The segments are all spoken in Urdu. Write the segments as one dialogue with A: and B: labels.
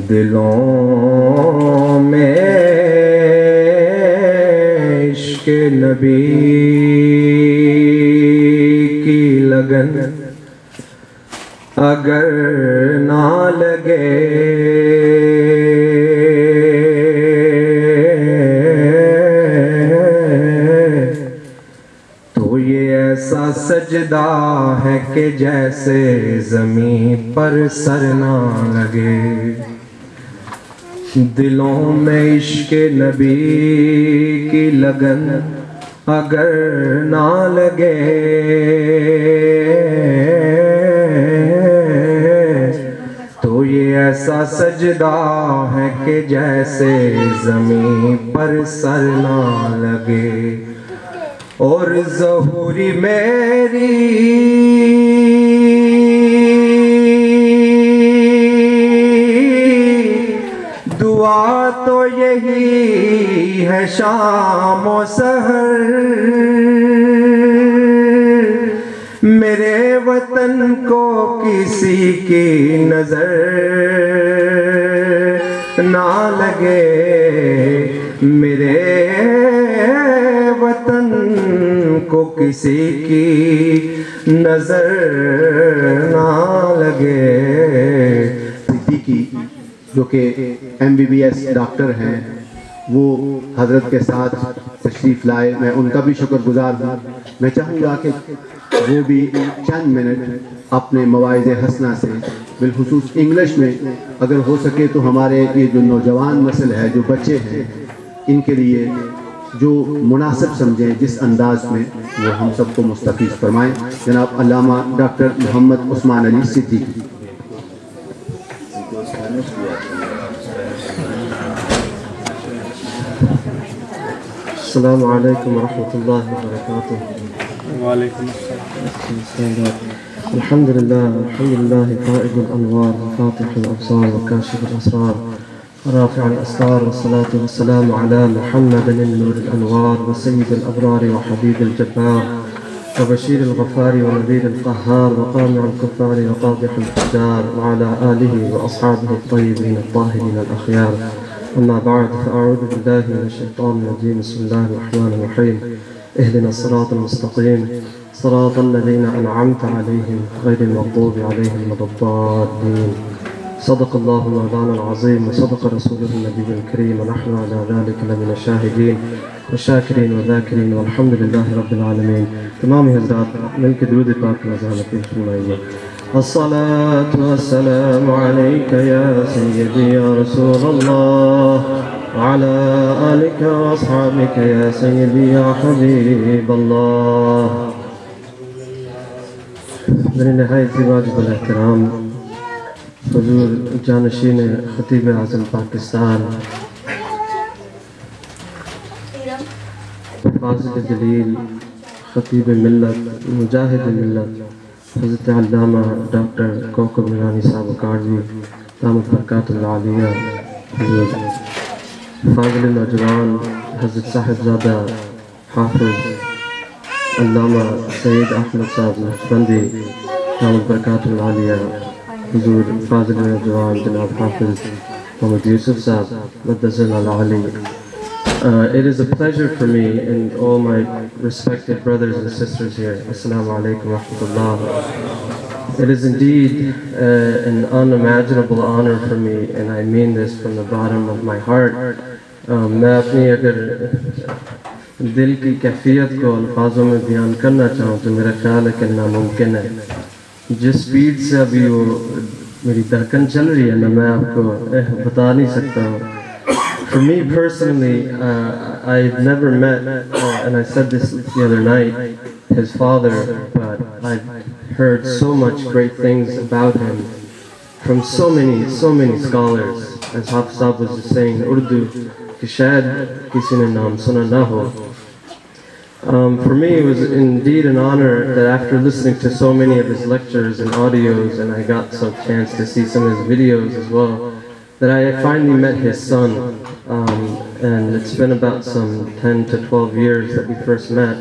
A: دلوں میں عشق نبی کی لگن اگر نہ لگے تو یہ ایسا سجدہ ہے کہ جیسے زمین پر سر نہ لگے. دلوں میں عشق نبی کی لگن اگر نہ لگے تو یہ ایسا سجدہ ہے کہ جیسے زمین پر سر نہ لگے. اور ظہوری میری دعا تو یہی ہے شام و سحر میرے وطن کو کسی کی نظر نہ لگے میرے وطن کو کسی کی نظر نہ لگے. صدیقی جو کہ MBBS ڈاکٹر ہیں وہ حضرت کے ساتھ تشریف لائے. میں ان کا بھی شکر گزار ہوں. میں چاہوں گا کہ وہ بھی چند منٹ اپنے مواعظ حسنہ سے بالخصوص انگلش میں اگر ہو سکے تو ہمارے یہ جو نوجوان نسل ہے جو بچے ہیں ان کے لیے جو مناسب سمجھیں جس انداز میں وہ ہم سب کو مستفیض فرمائیں. جناب علامہ ڈاکٹر محمد عثمان علی صدیقی.
B: السلام علیکم ورحمۃ اللہ وبرکاتہ.
C: وعلیکم السلام.
B: الحمد للہ فائض الانوار فاتح الابصار وکاشف الاسرار رافع الاسرار والصلاة والسلام على محمد النور الانوار وسيد الابرار وحبيب الجبار وبشير الغفار ونذير القهار وقامع الكفار وقاضح الفجار وعلى آله وأصحابه الطيبين الطاهرين الأخيار. أما بعد فأعوذ بالله من الشيطان الرجيم. بسم الله الرحمن الرحيم. اهدنا الصراط المستقيم صراط الذين أنعمت عليهم غير المغضوب عليهم ولا الضالين. صدق الله مولانا العظيم وصدق رسوله النبي الكريم ونحن على ذلك لمن الشاهدين والشاكرين والذاكرين والحمد لله رب العالمين. تمام حضرات مل کے درود پاک نذرانہ پیش فرمائیے. الصلاة والسلام عليك يا سيدي يا رسول الله وعلى آلك وأصحابك يا سيدي يا حبيب الله. میرے نہایت واجب الاحترام حضور جانشین خطیب اعظم پاکستان فاضل جلیل خطیب ملت مجاہد ملت حضرت علامہ ڈاکٹر کوکب نورانی صاحب کاروی دامت برکات العالیہ. حضور فاضل نوجوان حضرت صاحبزادہ حافظ علامہ سید احمد صاحب نقشبندی دامت برکات العالیہ. حضور فاضل نوجوان جناب حافظ محمد یوسف صاحب Mudassir العالی. It is a pleasure for me and all my respected brothers and sisters here. Assalamu alaikum wa rahmatullah. It is indeed an unimaginable honor for me, and I mean this from the bottom of my heart. میں اپنی اگر دل کی کیفیت کو الفاظوں میں بیان کرنا چاہوں تو میرا خیال ہے کہ ناممکن ہے. جس سپیڈ سے ابھی وہ میری دھڑکن چل رہی ہے نا میں آپ کو بتا نہیں سکتا ہوں. For me personally, I've never met, and I said this the other night, his father, but I've heard so much great things about him from so many scholars. As Hafiz Sahab was just saying, Urdu, ki shayad kisi ne naam suna na ho. For me, it was indeed an honor that after listening to so many of his lectures and audios, and I got some chance to see some of his videos as well, that I finally met his son. and it's been about some 10 to 12 years that we first met.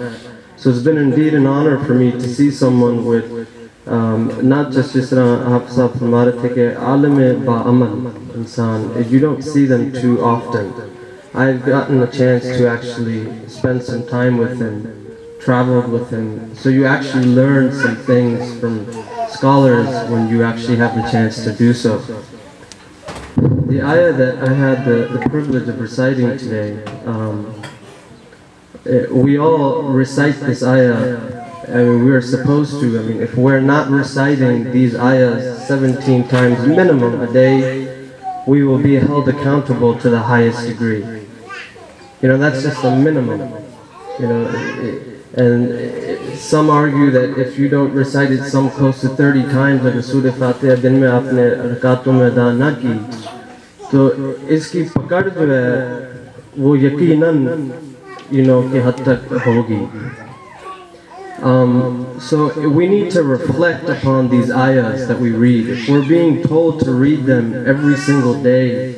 B: So it's been indeed an honor for me to see someone with not just aap hamare the ke alim ba amal insan. You don't see them too often. I've gotten a chance to actually spend some time with him, traveled with him. So you actually learn some things from scholars when you actually have the chance to do so. The ayah that I had the privilege of reciting today, we all recite this ayah. I mean, we are supposed to. I mean, if we're not reciting these ayahs 17 times minimum a day, we will be held accountable to the highest degree. You know, that's just the minimum. You know, and some argue that if you don't recite it some close to 30 times, like Surah Fatiha din mein aapne rakatun mein ada na ki, to iski pakad jo hai wo yaqinan, you know, ki had tak hogi. So we need to reflect upon these ayahs that we read. If we're being told to read them every single day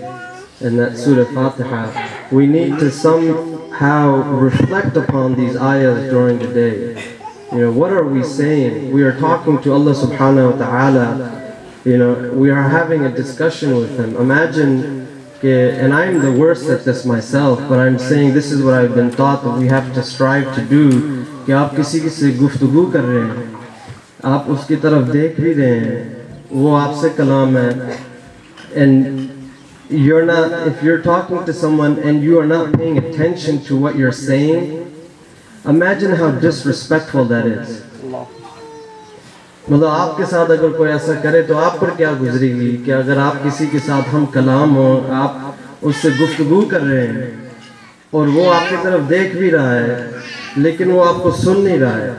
B: in that Surah Fatiha, we need to somehow reflect upon these ayahs during the day. You know, what are we saying? We are talking to Allah subhanahu wa ta'ala. You know, we are having a discussion with Him. Imagine, and I'm the worst at this myself, but I'm saying this is what I've been taught that we have to strive to do. کہ آپ کسی سے گفتگو کر رہے ہیں, آپ اس کی طرف دیکھ بھی رہے ہیں, وہ آپ سے کلام ہے, and you're not, if you're talking to someone and you are not paying attention to what you're saying, imagine how disrespectful that is. مطلب آپ کے ساتھ اگر کوئی ایسا کرے تو آپ پر کیا گزرے گی کہ اگر آپ کسی کے ساتھ ہم کلام ہو, آپ اس سے گفتگو کر رہے ہیں اور وہ آپ کی طرف دیکھ بھی رہا ہے لیکن وہ آپ کو سن نہیں رہا ہے.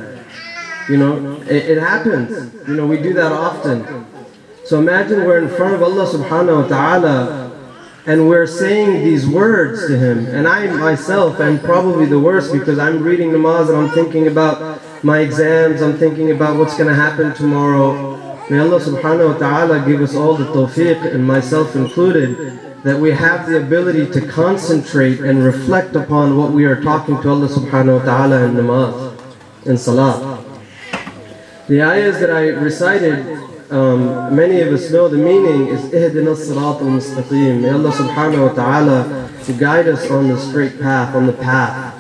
B: You know, it happens. You know, we do that often. So imagine we're in front of Allah subhanahu wa ta'ala and we're saying these words to Him. And I myself am probably the worst because I'm reading namaz and I'm thinking about my exams, I'm thinking about what's going to happen tomorrow. May Allah subhanahu wa ta'ala give us all the tawfiq, and myself included, that we have the ability to concentrate and reflect upon what we are talking to Allah subhanahu wa ta'ala in namaz, in salah. The ayahs that I recited, many of us know the meaning is Ihdina as-sirat al-mustaqim. May Allah subhanahu wa ta'ala guide us on the straight path, on the path.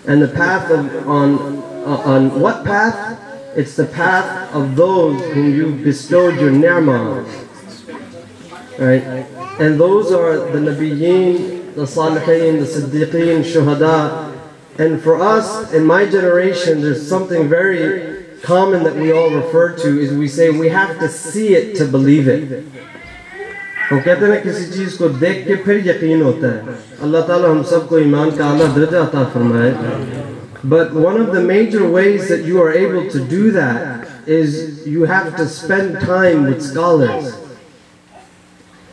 B: And the path of, on what path? It's the path of those whom you bestowed your ni'mah on. Right? And those are the Nabiyyin, the Salihin, the Siddiqeen, Shuhada. And for us, in my generation, there's something very common that we all refer to, is we say we have to see it to believe it. وہ کہتے ہیں کسی چیز کو دیکھ کے پھر یقین ہوتا ہے. اللہ تعالیٰ ہم سب کو ایمان کا اعلیٰ درجہ عطا فرمائے. But one of the major ways that you are able to do that is you have to spend time with scholars.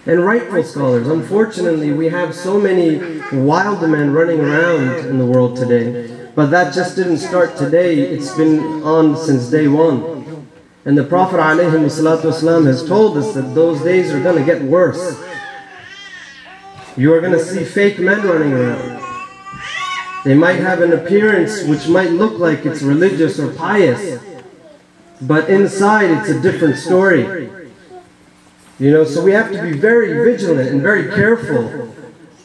B: And rightful scholars. Unfortunately, we have so many wild men running around in the world today. But that just didn't start today. It's been on since day one. And the Prophet ﷺ has told us that those days are going to get worse. You are going to see fake men running around. They might have an appearance which might look like it's religious or pious, but inside it's a different story. You know, so we have to be very vigilant and very careful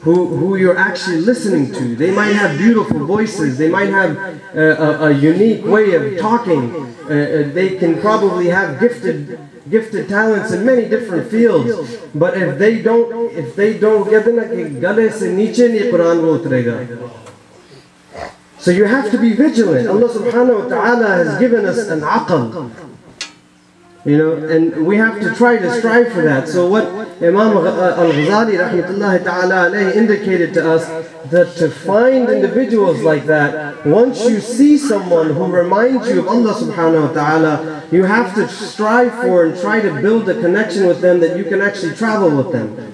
B: who you're actually listening to. They might have beautiful voices, they might have a unique way of talking, they can probably have gifted talents in many different fields, but if they don't get in gale se niche nahi Quran wo utrega. So you have to be vigilant. Allah subhanahu wa ta'ala has given us an aql, you know, and we have to try to strive for that. So what Imam al-Ghazali rahmatullahi ta'ala alayhi indicated to us, that to find individuals like that, once you see someone who reminds you of Allah subhanahu wa ta'ala, you have to strive for and try to build a connection with them that you can actually travel with them.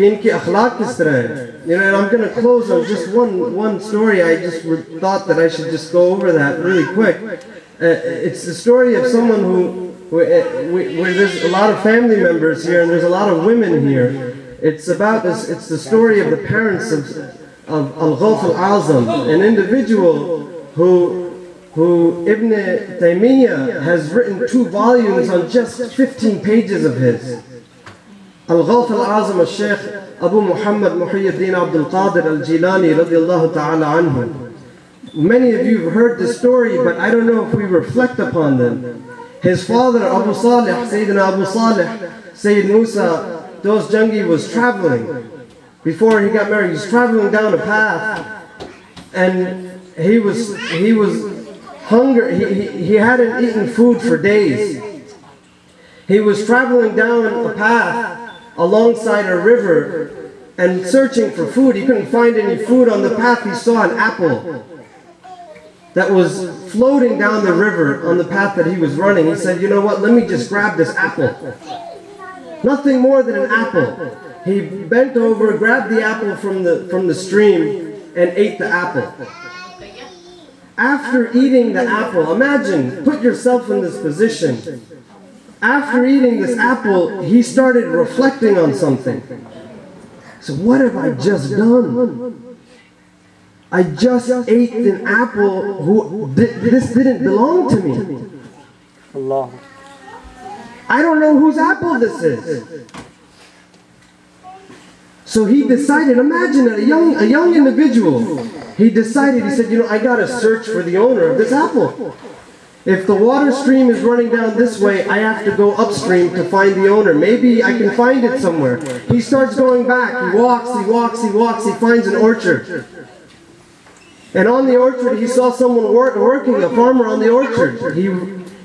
A: کہ ان کی اخلاق کس طرح ہے. You know, and I'm going to close on just one story. I just thought that I should just go over that really quick. It's the story of someone where there's a lot of family members here and there's a lot of women here. It's the story of the parents of Al-Ghawth Al-Azam, an individual who Ibn Taymiyyah has written 2 volumes on just 15 pages of his. Al-Ghawth Al-Azam al-Shaykh Abu Muhammad Muhyiddin Abdul Qadir Al-Jilani radiyallahu ta'ala anhu. Many of you have heard this story, but I don't know if we reflect upon them. His father Abu Salih, Sayyidina Abu Salih, Sayyid Musa Dosjangi was traveling. Before he got married, he was traveling down a path, and he was hungry. He hadn't eaten food for days. He was traveling down a path alongside a river and searching for food. He couldn't find any food on the path. He saw an apple that was floating down the river on the path that he was running. He said, you know what, let me just grab this apple. Nothing more than an apple. He bent over, grabbed the apple from the stream, and ate the apple. After eating the apple, imagine, put yourself in this position. After eating this apple, he started reflecting on something. So what have I just done? I just ate an apple this didn't belong to me.
C: Allah.
A: I don't know whose apple this is. So he decided, imagine a young individual, he decided, he said, you know, I gotta search for the owner of this apple. If the water stream is running down this way, I have to go upstream to find the owner. Maybe I can find it somewhere. He starts going back, he walks, he finds an orchard. And on the orchard, he saw someone working, a farmer on the orchard.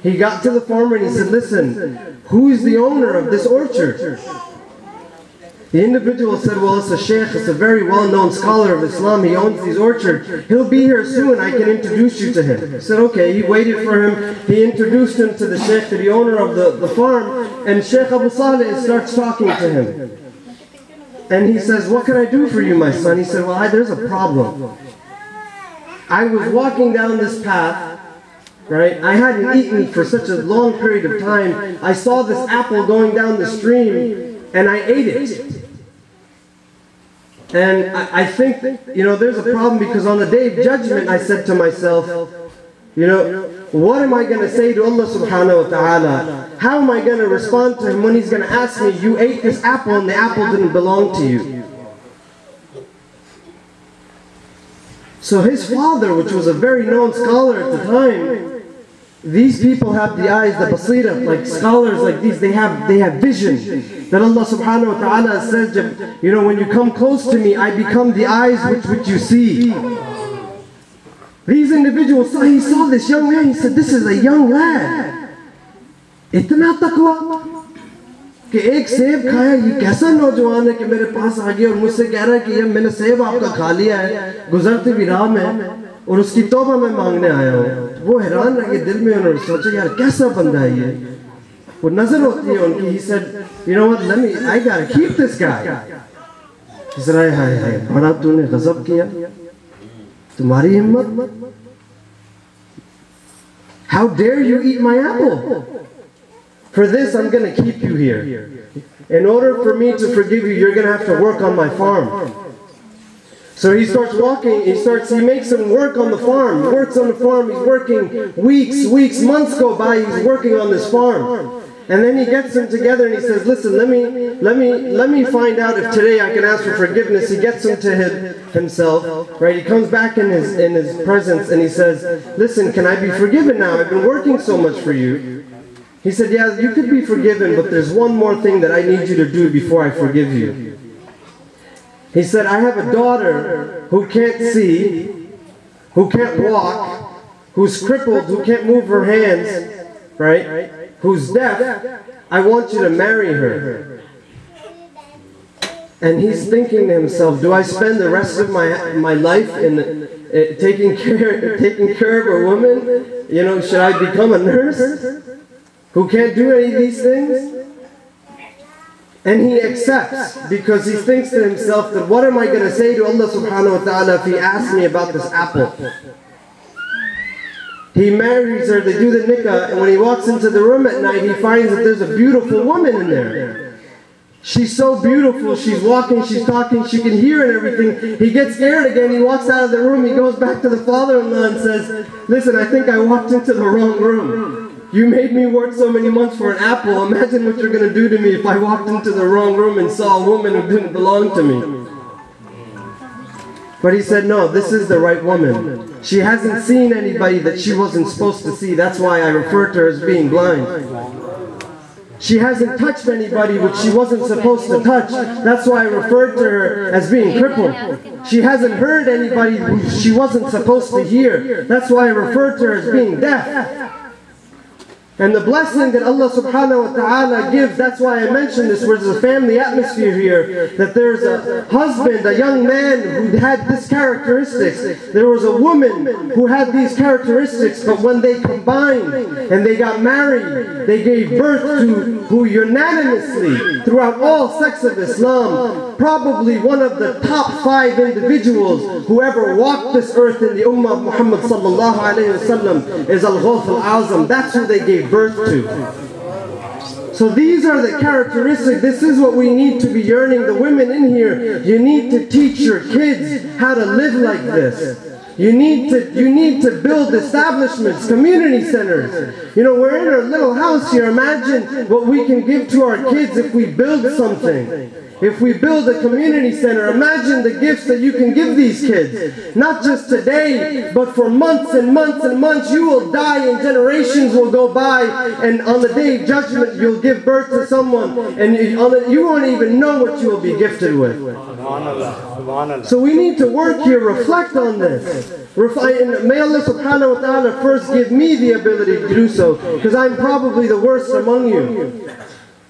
A: He got to the farmer and he said, listen, who is the owner of this orchard? The individual said, well, it's a sheikh, it's a very well-known scholar of Islam, he owns these orchards. He'll be here soon, I can introduce you to him. He said, okay, he waited for him, he introduced him to the sheikh, to the owner of the farm, and Sheikh Abu Salih starts talking to him. And he says, what can I do for you, my son? He said, well, there's a problem. I was walking down this path, right? I hadn't eaten for such a long period of time. I saw this apple going down the stream, and I ate it. And I think, you know, there's a problem because on the day of judgment, I said to myself, you know, what am I going to say to Allah subhanahu wa ta'ala? How am I going to respond to Him when He's going to ask me, you ate this apple and the apple didn't belong to you? So his father, which was a very known scholar at the time, these people have the eyes, the basira, like scholars like these, they have vision. That Allah subhanahu wa ta'ala says, you know, when you come close to me, I become the eyes which you see. These individuals, he saw this young man, he said, this is a young lad. Itna taqwa. کہ ایک سیب کھایا, یہ کیسا نوجوان ہے کہ میرے پاس آ گیا اور مجھ سے کہہ رہا ہے کہ یہ میں نے سیب آپ کا کھا لیا ہے, گزرتے بھی راہ میں, اور اس کی توبہ میں مانگنے آیا ہوں. وہ حیران رہ گئے دل میں, انہوں نے سوچا یار کیسا بندہ ہے یہ. وہ نظر ہوتی ہے ان کی. He said, you know what, I gotta keep this guy. He said, ہائے بڑا تو نے غضب کیا, تمہاری ہمت, how dare you eat my apple? For this, I'm going to keep you here. In order for me to forgive you, you're going to have to work on my farm. So he starts walking, he makes him work on the farm. He works on the farm, he's working weeks, months go by, he's working on this farm. And then he gets them together and he says, listen, let me find out if today I can ask for forgiveness. He gets them to himself, right? He comes back in his presence and he says, listen, can I be forgiven now? I've been working so much for you. He said, yeah, you could be forgiven, but there's one more thing that I need you to do before I forgive you. He said, I have a daughter who can't see, who can't walk, who's crippled, who can't move her hands, right? Who's deaf. I want you to marry her. And he's thinking to himself, do I spend the rest of my life in taking care of a woman? You know, should I become a nurse who can't do any of these things? And he accepts because he thinks to himself that what am I going to say to Allah subhanahu wa ta'ala if he asks me about this apple? He marries her, they do the nikah, and when he walks into the room at night, he finds that there's a beautiful woman in there. She's so beautiful, she's walking, she's talking, she can hear and everything. He gets scared again, he walks out of the room, he goes back to the father-in-law and says, listen, I think I walked into the wrong room. You made me work so many months for an apple. Imagine what you're going to do to me if I walked into the wrong room and saw a woman who didn't belong to me. But he said, no, this is the right woman. She hasn't seen anybody that she wasn't supposed to see. That's why I refer to her as being blind. She hasn't touched anybody which she wasn't supposed to touch. That's why I referred to her as being crippled. She hasn't heard anybody who she wasn't supposed to hear. That's why I referred to her as being deaf. And the blessing that Allah subhanahu wa ta'ala gives, that's why I mentioned this, where there's a family atmosphere here, that there's a husband, a young man who had these characteristics. There was a woman who had these characteristics, but when they combined and they got married, they gave birth to who unanimously, throughout all sects of Islam, probably one of the top 5 individuals who ever walked this earth in the ummah of Muhammad sallallahu alayhi wa sallam is Al-Ghawth Al-Azam. That's who they gave birth to. So these are the characteristics. This is what we need to be yearning. The women in here, you need to teach your kids how to live like this. You need to build establishments, community centers. You know, we're in our little house here. Imagine what we can give to our kids if we build something. If we build a community center, imagine the gifts that you can give these kids. Not just today, but for months and months and months. You will die and generations will go by, and on the day of judgment you'll give birth to someone and you won't even know what you will be gifted with. So we need to work here, reflect on this. And may Allah subhanahu wa ta'ala first give me the ability to do so, because I'm probably the worst among you.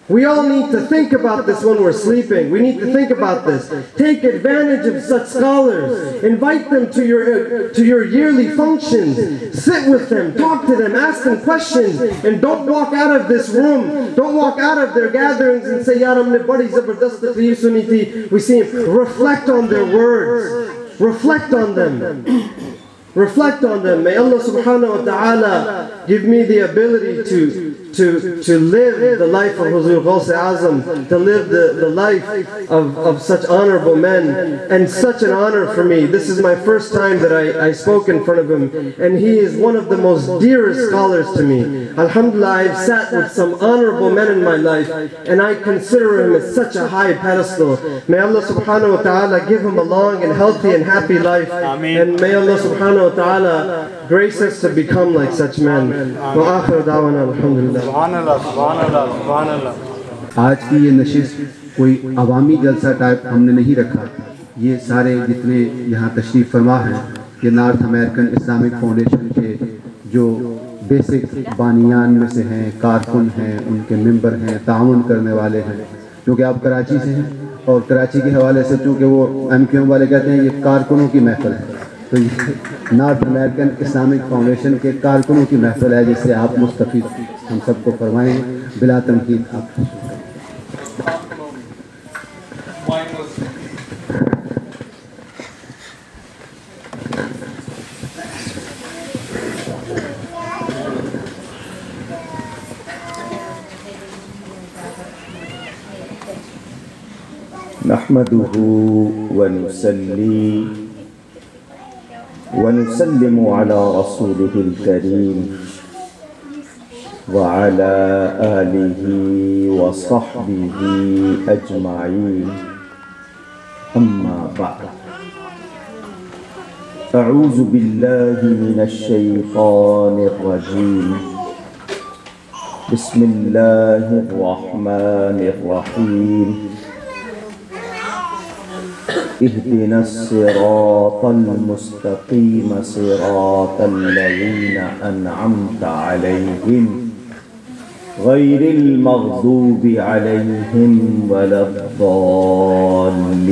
A: We all need to think about this when we're sleeping. We need to think about this. Take advantage of such scholars. Invite them to your yearly functions. Sit with them, talk to them, ask them questions, and don't walk out of this room. Don't walk out of their gatherings and say, "Yaar, humne badi zabardast takleef suni thi." We see them. Reflect on their words. Reflect on them. Reflect on them. May Allah subhanahu wa ta'ala give me the ability to live the life of Huzur Ghaus Azam, to live the life of such honorable men, and such an honor for me. This is my first time that I spoke in front of him, and he is one of the most dearest scholars to me. Alhamdulillah, I've sat with some honorable men in my life, and I consider him as such a high pedestal. May Allah subhanahu wa ta'ala give him a long and healthy and happy life, and may Allah subhanahu wa ta'ala grace us to become like such men. Wa akhir da'wana alhamdulillah.
D: آج کی یہ نشست کوئی عوامی جلسہ ٹائپ ہم نے نہیں رکھا. یہ سارے جتنے یہاں تشریف فرما ہیں یہ نارتھ امریکن اسلامک فاؤنڈیشن کے جو بیسک بانیان میں سے ہیں، کارکن ہیں، ان کے ممبر ہیں، تعاون کرنے والے ہیں، کیونکہ آپ کراچی سے ہیں اور کراچی کے حوالے سے چونکہ وہ MQM والے کہتے ہیں یہ کارکنوں کی محفل ہے، تو یہ نارتھ امریکن اسلامک فاؤنڈیشن کے کارکنوں کی محفل ہے جس سے آپ مستفید ہم سب کو فرمائیں. بلا تنقید آپ
E: نحمده ونصلي ونسلم على رسوله الكريم وعلى آله وصحبه أجمعين. أما بعد، أعوذ بالله من الشيطان الرجيم. بسم الله الرحمن الرحيم. اهدنا الصراط المستقيم صراط الذين أنعمت عليهم غير المغضوب عليهم ولا الضالين.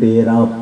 E: 13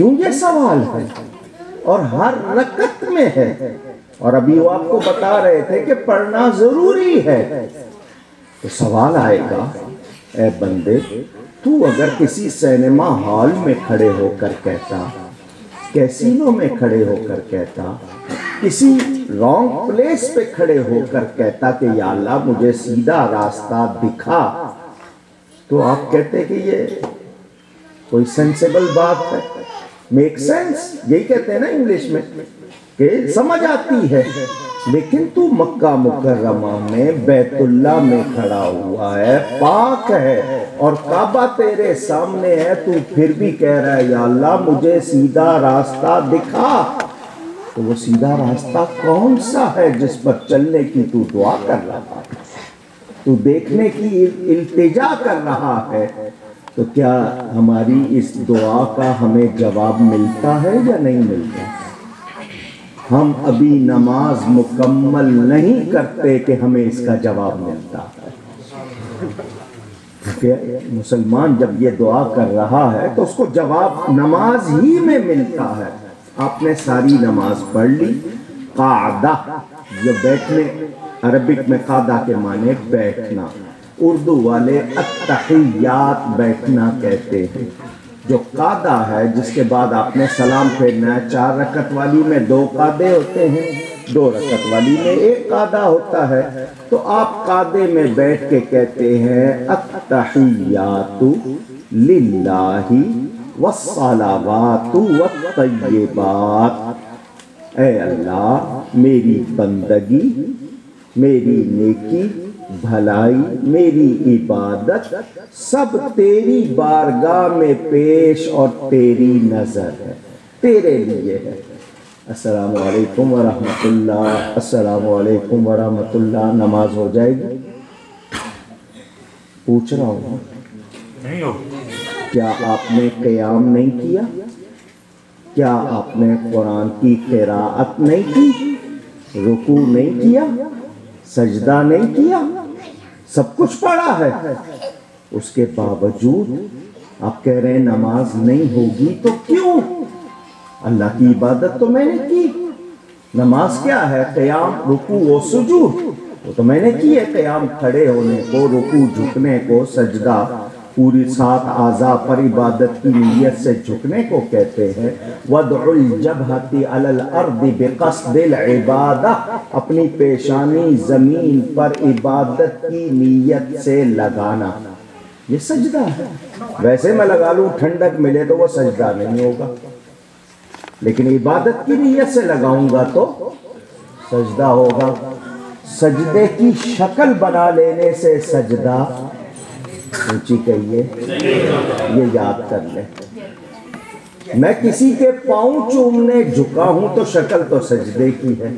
E: کیوں یہ سوال ہے اور ہر رکعت میں ہے؟ اور ابھی وہ آپ کو بتا رہے تھے کہ پڑھنا ضروری ہے. تو سوال آئے گا، اے بندے، تو اگر کسی سینما ہال میں کھڑے ہو کر کہتا، کیسینو میں کھڑے ہو کر کہتا، کسی رانگ پلیس پہ کھڑے ہو کر کہتا کہ یا اللہ مجھے سیدھا راستہ دکھا، تو آپ کہتے کہ یہ کوئی سینسیبل بات ہے، میک سینس، یہی کہتے ہیں نا انگلش میں کہ سمجھ آتی ہے. لیکن تو مکہ مکرمہ میں بیت اللہ میں کھڑا ہوا ہے، پاک ہے، اور کعبہ تیرے سامنے ہے، تو پھر بھی کہہ رہا ہے یا اللہ مجھے سیدھا راستہ دکھا. تو وہ سیدھا راستہ کون سا ہے جس پر چلنے کی تو دعا کر رہا ہے، تو دیکھنے کی التجا کر رہا ہے؟ تو کیا ہماری اس دعا کا ہمیں جواب ملتا ہے یا نہیں ملتا؟ ہم ابھی نماز مکمل نہیں کرتے کہ ہمیں اس کا جواب ملتا ہے. کہ مسلمان جب یہ دعا کر رہا ہے تو اس کو جواب نماز ہی میں ملتا ہے. آپ نے ساری نماز پڑھ لی، قعدہ، جو بیٹھنے، عربک میں قعدہ کے معنی بیٹھنا، اردو والے التحیات بیٹھنا کہتے ہیں. جو قعدہ ہے جس کے بعد آپ نے سلام پھیرنا ہے، 4 رکعت والی میں 2 قعدے ہوتے ہیں، 2 رکعت والی میں 1 قعدہ ہوتا ہے. تو آپ قعدے میں بیٹھ کے کہتے ہیں التحیات للہ والصلوات والطیبات. اے اللہ میری بندگی، میری نیکی، بھلائی، میری عبادت سب تیری بارگاہ میں پیش اور تیری نظر ہے، تیرے لیے ہے. السلام علیکم ورحمۃ اللہ، السلام علیکم ورحمۃ اللہ. نماز ہو جائے گی؟ پوچھ رہا ہوں، کیا آپ نے قیام نہیں کیا؟ کیا آپ نے قرآن کی قراءت نہیں کی؟ رکوع نہیں کیا؟ سجدہ نہیں کیا؟ سب کچھ پڑھا ہے. اس کے باوجود آپ کہہ رہے ہیں نماز نہیں ہوگی. تو کیوں؟ اللہ کی عبادت تو میں نے کی. نماز کیا ہے؟ قیام، رکوع و سجود، وہ تو میں نے کی ہے. قیام کھڑے ہونے کو، رکوع جھکنے کو، سجدہ پوری 7 اعضاء پر عبادت کی نیت سے جھکنے کو کہتے ہیں. وَضْعُ الْجَبْهَةِ عَلَى الْأَرْضِ بِقَصْدِ الْعِبَادَةِ، اپنی پیشانی زمین پر عبادت کی نیت سے لگانا، یہ سجدہ ہے. ویسے میں لگا لوں ٹھنڈک ملے تو وہ سجدہ نہیں ہوگا، لیکن عبادت کی نیت سے لگاؤں گا تو سجدہ ہوگا. سجدے کی شکل بنا لینے سے سجدہ، اونچی کہیے، یہ یاد کر لیں. میں کسی کے پاؤں چومنے جھکا ہوں تو شکل تو سجدے کی ہے،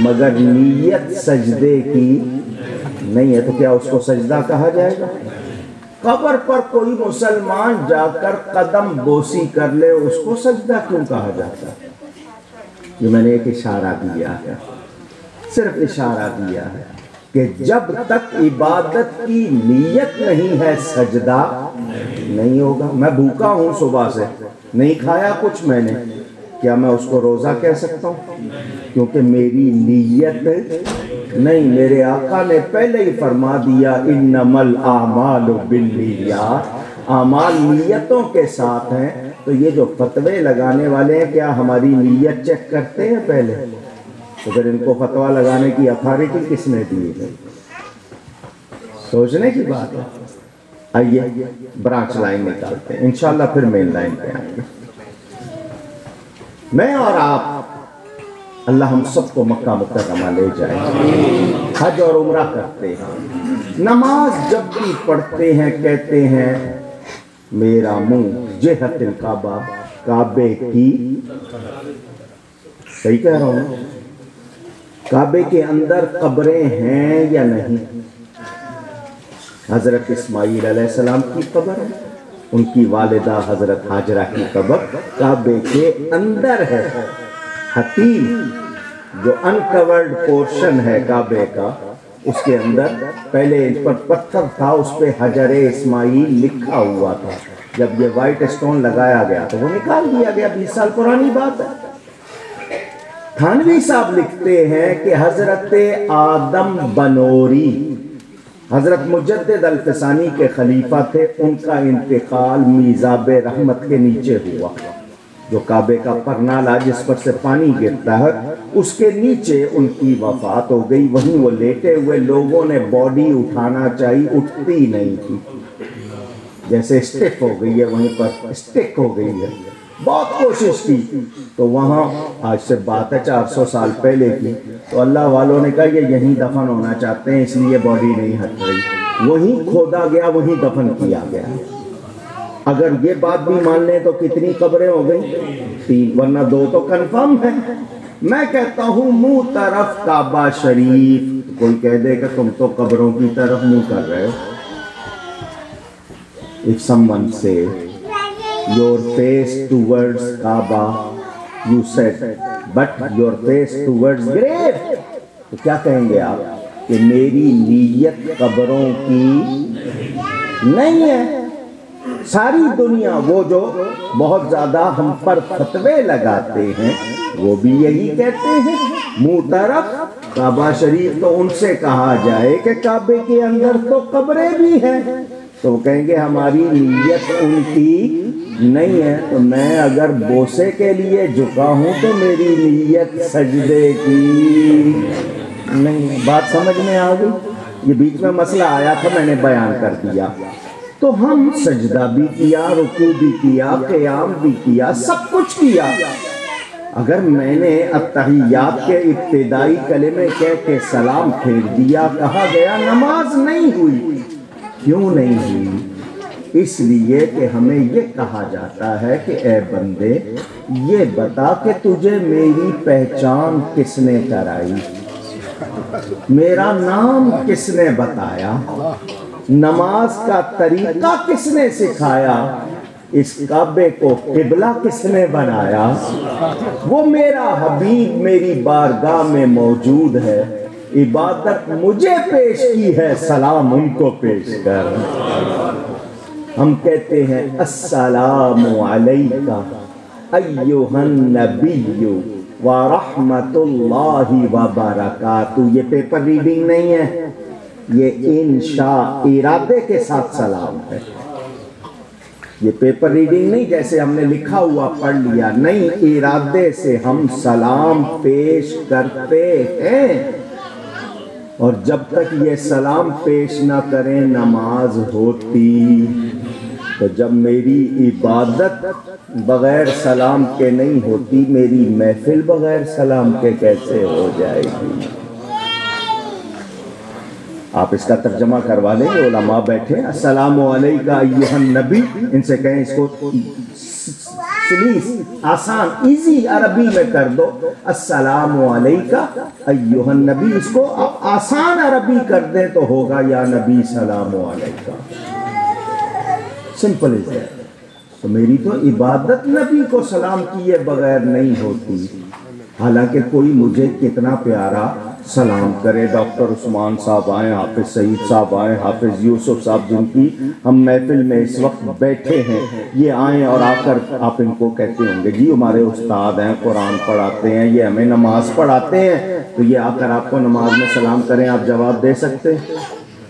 E: مگر نیت سجدے کی نہیں ہے. تو کیا اس کو سجدہ کہا جائے گا؟ قبر پر کوئی مسلمان جا کر قدم بوسی کر لے، اس کو سجدہ کیوں کہا جاتا ہے؟ یہ میں نے ایک اشارہ دیا ہے، صرف اشارہ دیا ہے کہ جب تک عبادت کی نیت نہیں ہے سجدہ نہیں ہوگا. میں بھوکا ہوں صبح سے، نہیں کھایا کچھ میں نے، کیا میں اس کو روزہ کہہ سکتا ہوں؟ کیونکہ میری نیت نہیں. میرے آقا نے پہلے ہی فرما دیا انما الاعمال بالنیات، اعمال نیتوں کے ساتھ ہیں. تو یہ جو فتوے لگانے والے ہیں، کیا ہماری نیت چیک کرتے ہیں پہلے؟ تو پھر ان کو فتویٰ لگانے کی اتھارٹی کس نے دی ہے؟ سوچنے کی بات ہے. آئیے برانچ لائن نکالتے ہیں، انشاءاللہ پھر مین لائن پہ آئیں گے. میں اور آپ، اللہ ہم سب کو مکہ مکرمہ لے جائے. حج اور عمرہ کرتے ہیں، نماز جب بھی پڑھتے ہیں کہتے ہیں میرا منہ جہت الکعبہ، کعبے کی، صحیح کہہ رہا ہوں، کعبے کے اندر قبریں ہیں یا نہیں؟ حضرت اسماعیل علیہ السلام کی قبر ہے، ان کی والدہ حضرت ہاجرہ کی قبر کعبے کے اندر ہے. حتیم جو انکورڈ پورشن ہے کعبے کا، اس کے اندر پہلے اس پر پتھر تھا، اس پہ حجر اسماعیل لکھا ہوا تھا. جب یہ وائٹ اسٹون لگایا گیا تو وہ نکال دیا گیا، 20 سال پرانی بات ہے۔ تھانوی صاحب لکھتے ہیں کہ حضرت آدم بنوری حضرت مجدد الفسانی کے خلیفہ تھے، ان کا انتقال میزاب رحمت کے نیچے ہوا، جو کعبے کا پرنالا جس پر سے پانی گرتا ہے اس کے نیچے ان کی وفات ہو گئی۔ وہیں وہ لیٹے ہوئے، لوگوں نے باڈی اٹھانا چاہی، اٹھتی نہیں تھی، جیسے اسٹک ہو گئی ہے، وہیں پر اسٹک ہو گئی ہے۔ بہت کوشش کی تو وہاں، آج سے بات ہے 400 سال پہلے کی، تو اللہ والوں نے کہا یہ یہیں دفن ہونا چاہتے ہیں، اس لیے باڈی نہیں ہٹ رہی، وہیں کھودا گیا، وہیں دفن کیا گیا۔ اگر یہ بات بھی مان لیں تو کتنی قبریں ہو گئی؟ 3، ورنہ 2 تو کنفرم ہے۔ میں کہتا ہوں منہ طرف کعبہ شریف، کوئی کہہ دے کہ تم تو قبروں کی طرف منہ کر رہے ہو۔ If someone say your face towards Kaaba, you said, but your face towards grave, تو کیا کہیں گے آپ؟ کہ میری نیت قبروں کی نہیں ہے۔ ساری دنیا، وہ جو بہت زیادہ ہم پر فتوے لگاتے ہیں، وہ بھی یہی کہتے ہیں منہ طرف کعبہ شریف، تو ان سے کہا جائے کہ کعبے کے اندر تو قبریں بھی ہیں، تو کہیں گے ہماری نیت ان کی نہیں ہے۔ تو میں اگر بوسے کے لیے جھکا ہوں تو میری نیت سجدے کی نہیں۔ بات سمجھ میں آ گئی؟ یہ بیچ میں مسئلہ آیا تھا، میں نے بیان کر دیا۔ تو ہم سجدہ بھی کیا، رکوع بھی کیا، قیام بھی کیا، سب کچھ کیا۔ اگر میں نے التحیات کے ابتدائی کلمے کہہ کے سلام پھیر دیا، کہا گیا نماز نہیں ہوئی۔ کیوں نہیں ہوئی؟ اس لیے کہ ہمیں یہ کہا جاتا ہے کہ اے بندے یہ بتا کہ تجھے میری پہچان کس نے کرائی، میرا نام کس نے بتایا، نماز کا طریقہ کس نے سکھایا، اس کعبے کو قبلہ کس نے بنایا، وہ میرا حبیب میری بارگاہ میں موجود ہے، عبادت مجھے پیش کی ہے، سلام ان کو پیش کر۔ ہم کہتے ہیں السلام علیکہ ایھا النبی ورحمۃ اللہ وبرکاتہ۔ یہ پیپر ریڈنگ نہیں ہے، یہ انشاء ارادے کے ساتھ سلام ہے۔ یہ پیپر ریڈنگ نہیں جیسے ہم نے لکھا ہوا پڑھ لیا، نہیں، ارادے سے ہم سلام پیش کرتے ہیں۔ اور جب تک یہ سلام پیش نہ کریں نماز ہوتی، تو جب میری عبادت بغیر سلام کے نہیں ہوتی، میری محفل بغیر سلام کے کیسے ہو جائے گی؟ آپ اس کا ترجمہ کروا لیں گے، علماء بیٹھے، السلام علیکہ ایھا النبی، ان سے کہیں اس کو سلیس آسان ایزی عربی میں کر دو، السلام علیکہ ایھا النبی، اس کو آپ آسان عربی کر دیں تو ہوگا یا نبی سلام علیکہ، سمپل از دیٹ۔ تو میری تو عبادت نبی کو سلام کیے بغیر نہیں ہوتی، حالانکہ کوئی مجھے کتنا پیارا سلام کرے، ڈاکٹر عثمان صاحب آئیں، حافظ سعید صاحب آئیں، حافظ یوسف صاحب جن کی ہم محفل میں اس وقت بیٹھے ہیں، یہ آئیں اور آ کر آپ ان کو کہتے ہوں گے جی ہمارے استاد ہیں، قرآن پڑھاتے ہیں، یہ ہمیں نماز پڑھاتے ہیں، تو یہ آ کر آپ کو نماز میں سلام کریں، آپ جواب دے سکتے ہیں؟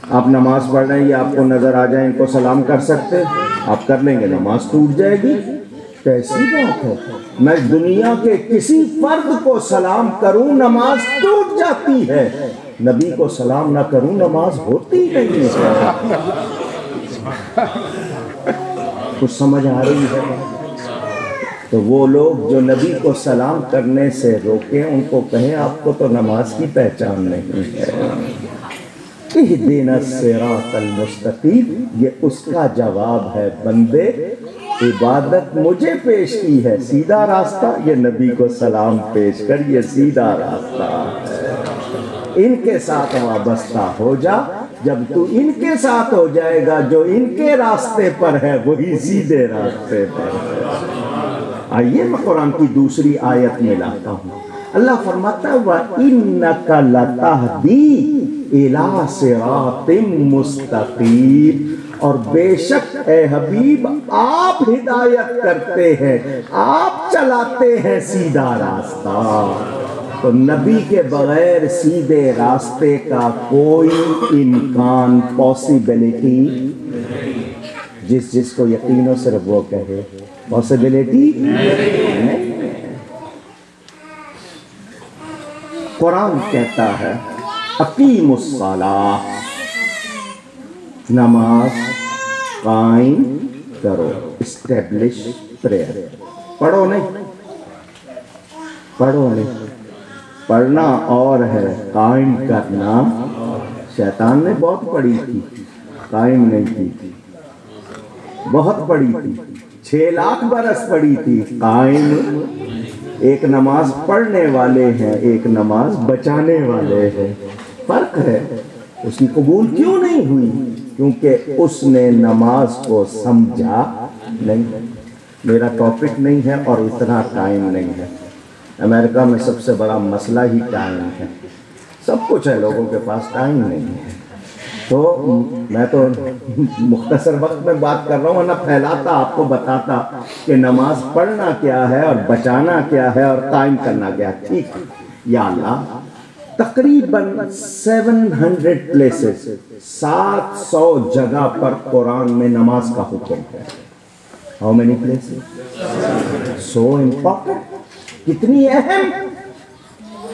E: آپ نماز پڑھ رہے ہیں، یہ آپ کو نظر آ جائیں، ان کو سلام کر سکتے ہیں؟ آپ کر لیں گے، نماز ٹوٹ جائے گی۔ کیسی بات ہے؟ میں دنیا کے کسی فرد کو سلام کروں نماز ٹوٹ جاتی ہے، نبی کو سلام نہ کروں نماز ہوتی نہیں ہے۔ کچھ سمجھ آ رہی ہے؟ تو وہ لوگ جو نبی کو سلام کرنے سے روکیں، ان کو کہیں آپ کو تو نماز کی پہچان نہیں ہے۔ اہدنا الصراط المستقیم، یہ اس کا جواب ہے، بندے عبادت مجھے پیش کی ہے، سیدھا راستہ، یہ نبی کو سلام پیش کر، یہ سیدھا راستہ ہے۔ ان کے ساتھ وابستہ ہو جا، جب تو ان کے ساتھ ہو جائے گا، جو ان کے راستے پر ہے وہی سیدھے راستے پر ہے۔ آئیے میں قرآن کی دوسری آیت میں لاتا ہوں، اللہ فرماتا ہے وَإِنَّكَ لَتَهْدِي إِلَىٰ صِرَاطٍ مُسْتَقِيمٍ، اور بے شک اے حبیب آپ ہدایت کرتے ہیں، آپ چلاتے ہیں سیدھا راستہ۔ تو نبی کے بغیر سیدھے راستے کا کوئی امکان، پاسبلٹی، جس کو یقین ہو صرف وہ کہے پاسبلٹی نہیں۔ قرآن کہتا ہے اقیم الصلاۃ، نماز قائم کرو، اسٹیبلش پریئر، پڑھو نہیں، پڑھنا اور ہے، قائم کرنا شیطان نے بہت پڑھی تھی، قائم نہیں کی، بہت پڑھی تھی، 6 لاکھ برس پڑھی تھی، قائم۔ ایک نماز پڑھنے والے ہیں، ایک نماز بچانے والے ہیں، فرق ہے۔ اس کی قبول کیوں نہیں ہوئی؟ کیونکہ اس نے نماز کو سمجھا نہیں۔ میرا ٹاپک نہیں ہے اور اتنا ٹائم نہیں ہے۔ امریکہ میں سب سے بڑا مسئلہ ہی ٹائم ہے، سب کچھ ہے، لوگوں کے پاس ٹائم نہیں ہے۔ تو میں تو مختصر وقت میں بات کر رہا ہوں، ورنہ پھیلاتا، آپ کو بتاتا کہ نماز پڑھنا کیا ہے اور بچانا کیا ہے اور قائم کرنا کیا ہے۔ ٹھیک، یا اللہ، تقریباً 700 پلیسز، 700 جگہ پر قرآن میں نماز کا حکم ہے۔ How many places? So important، کتنی اہم،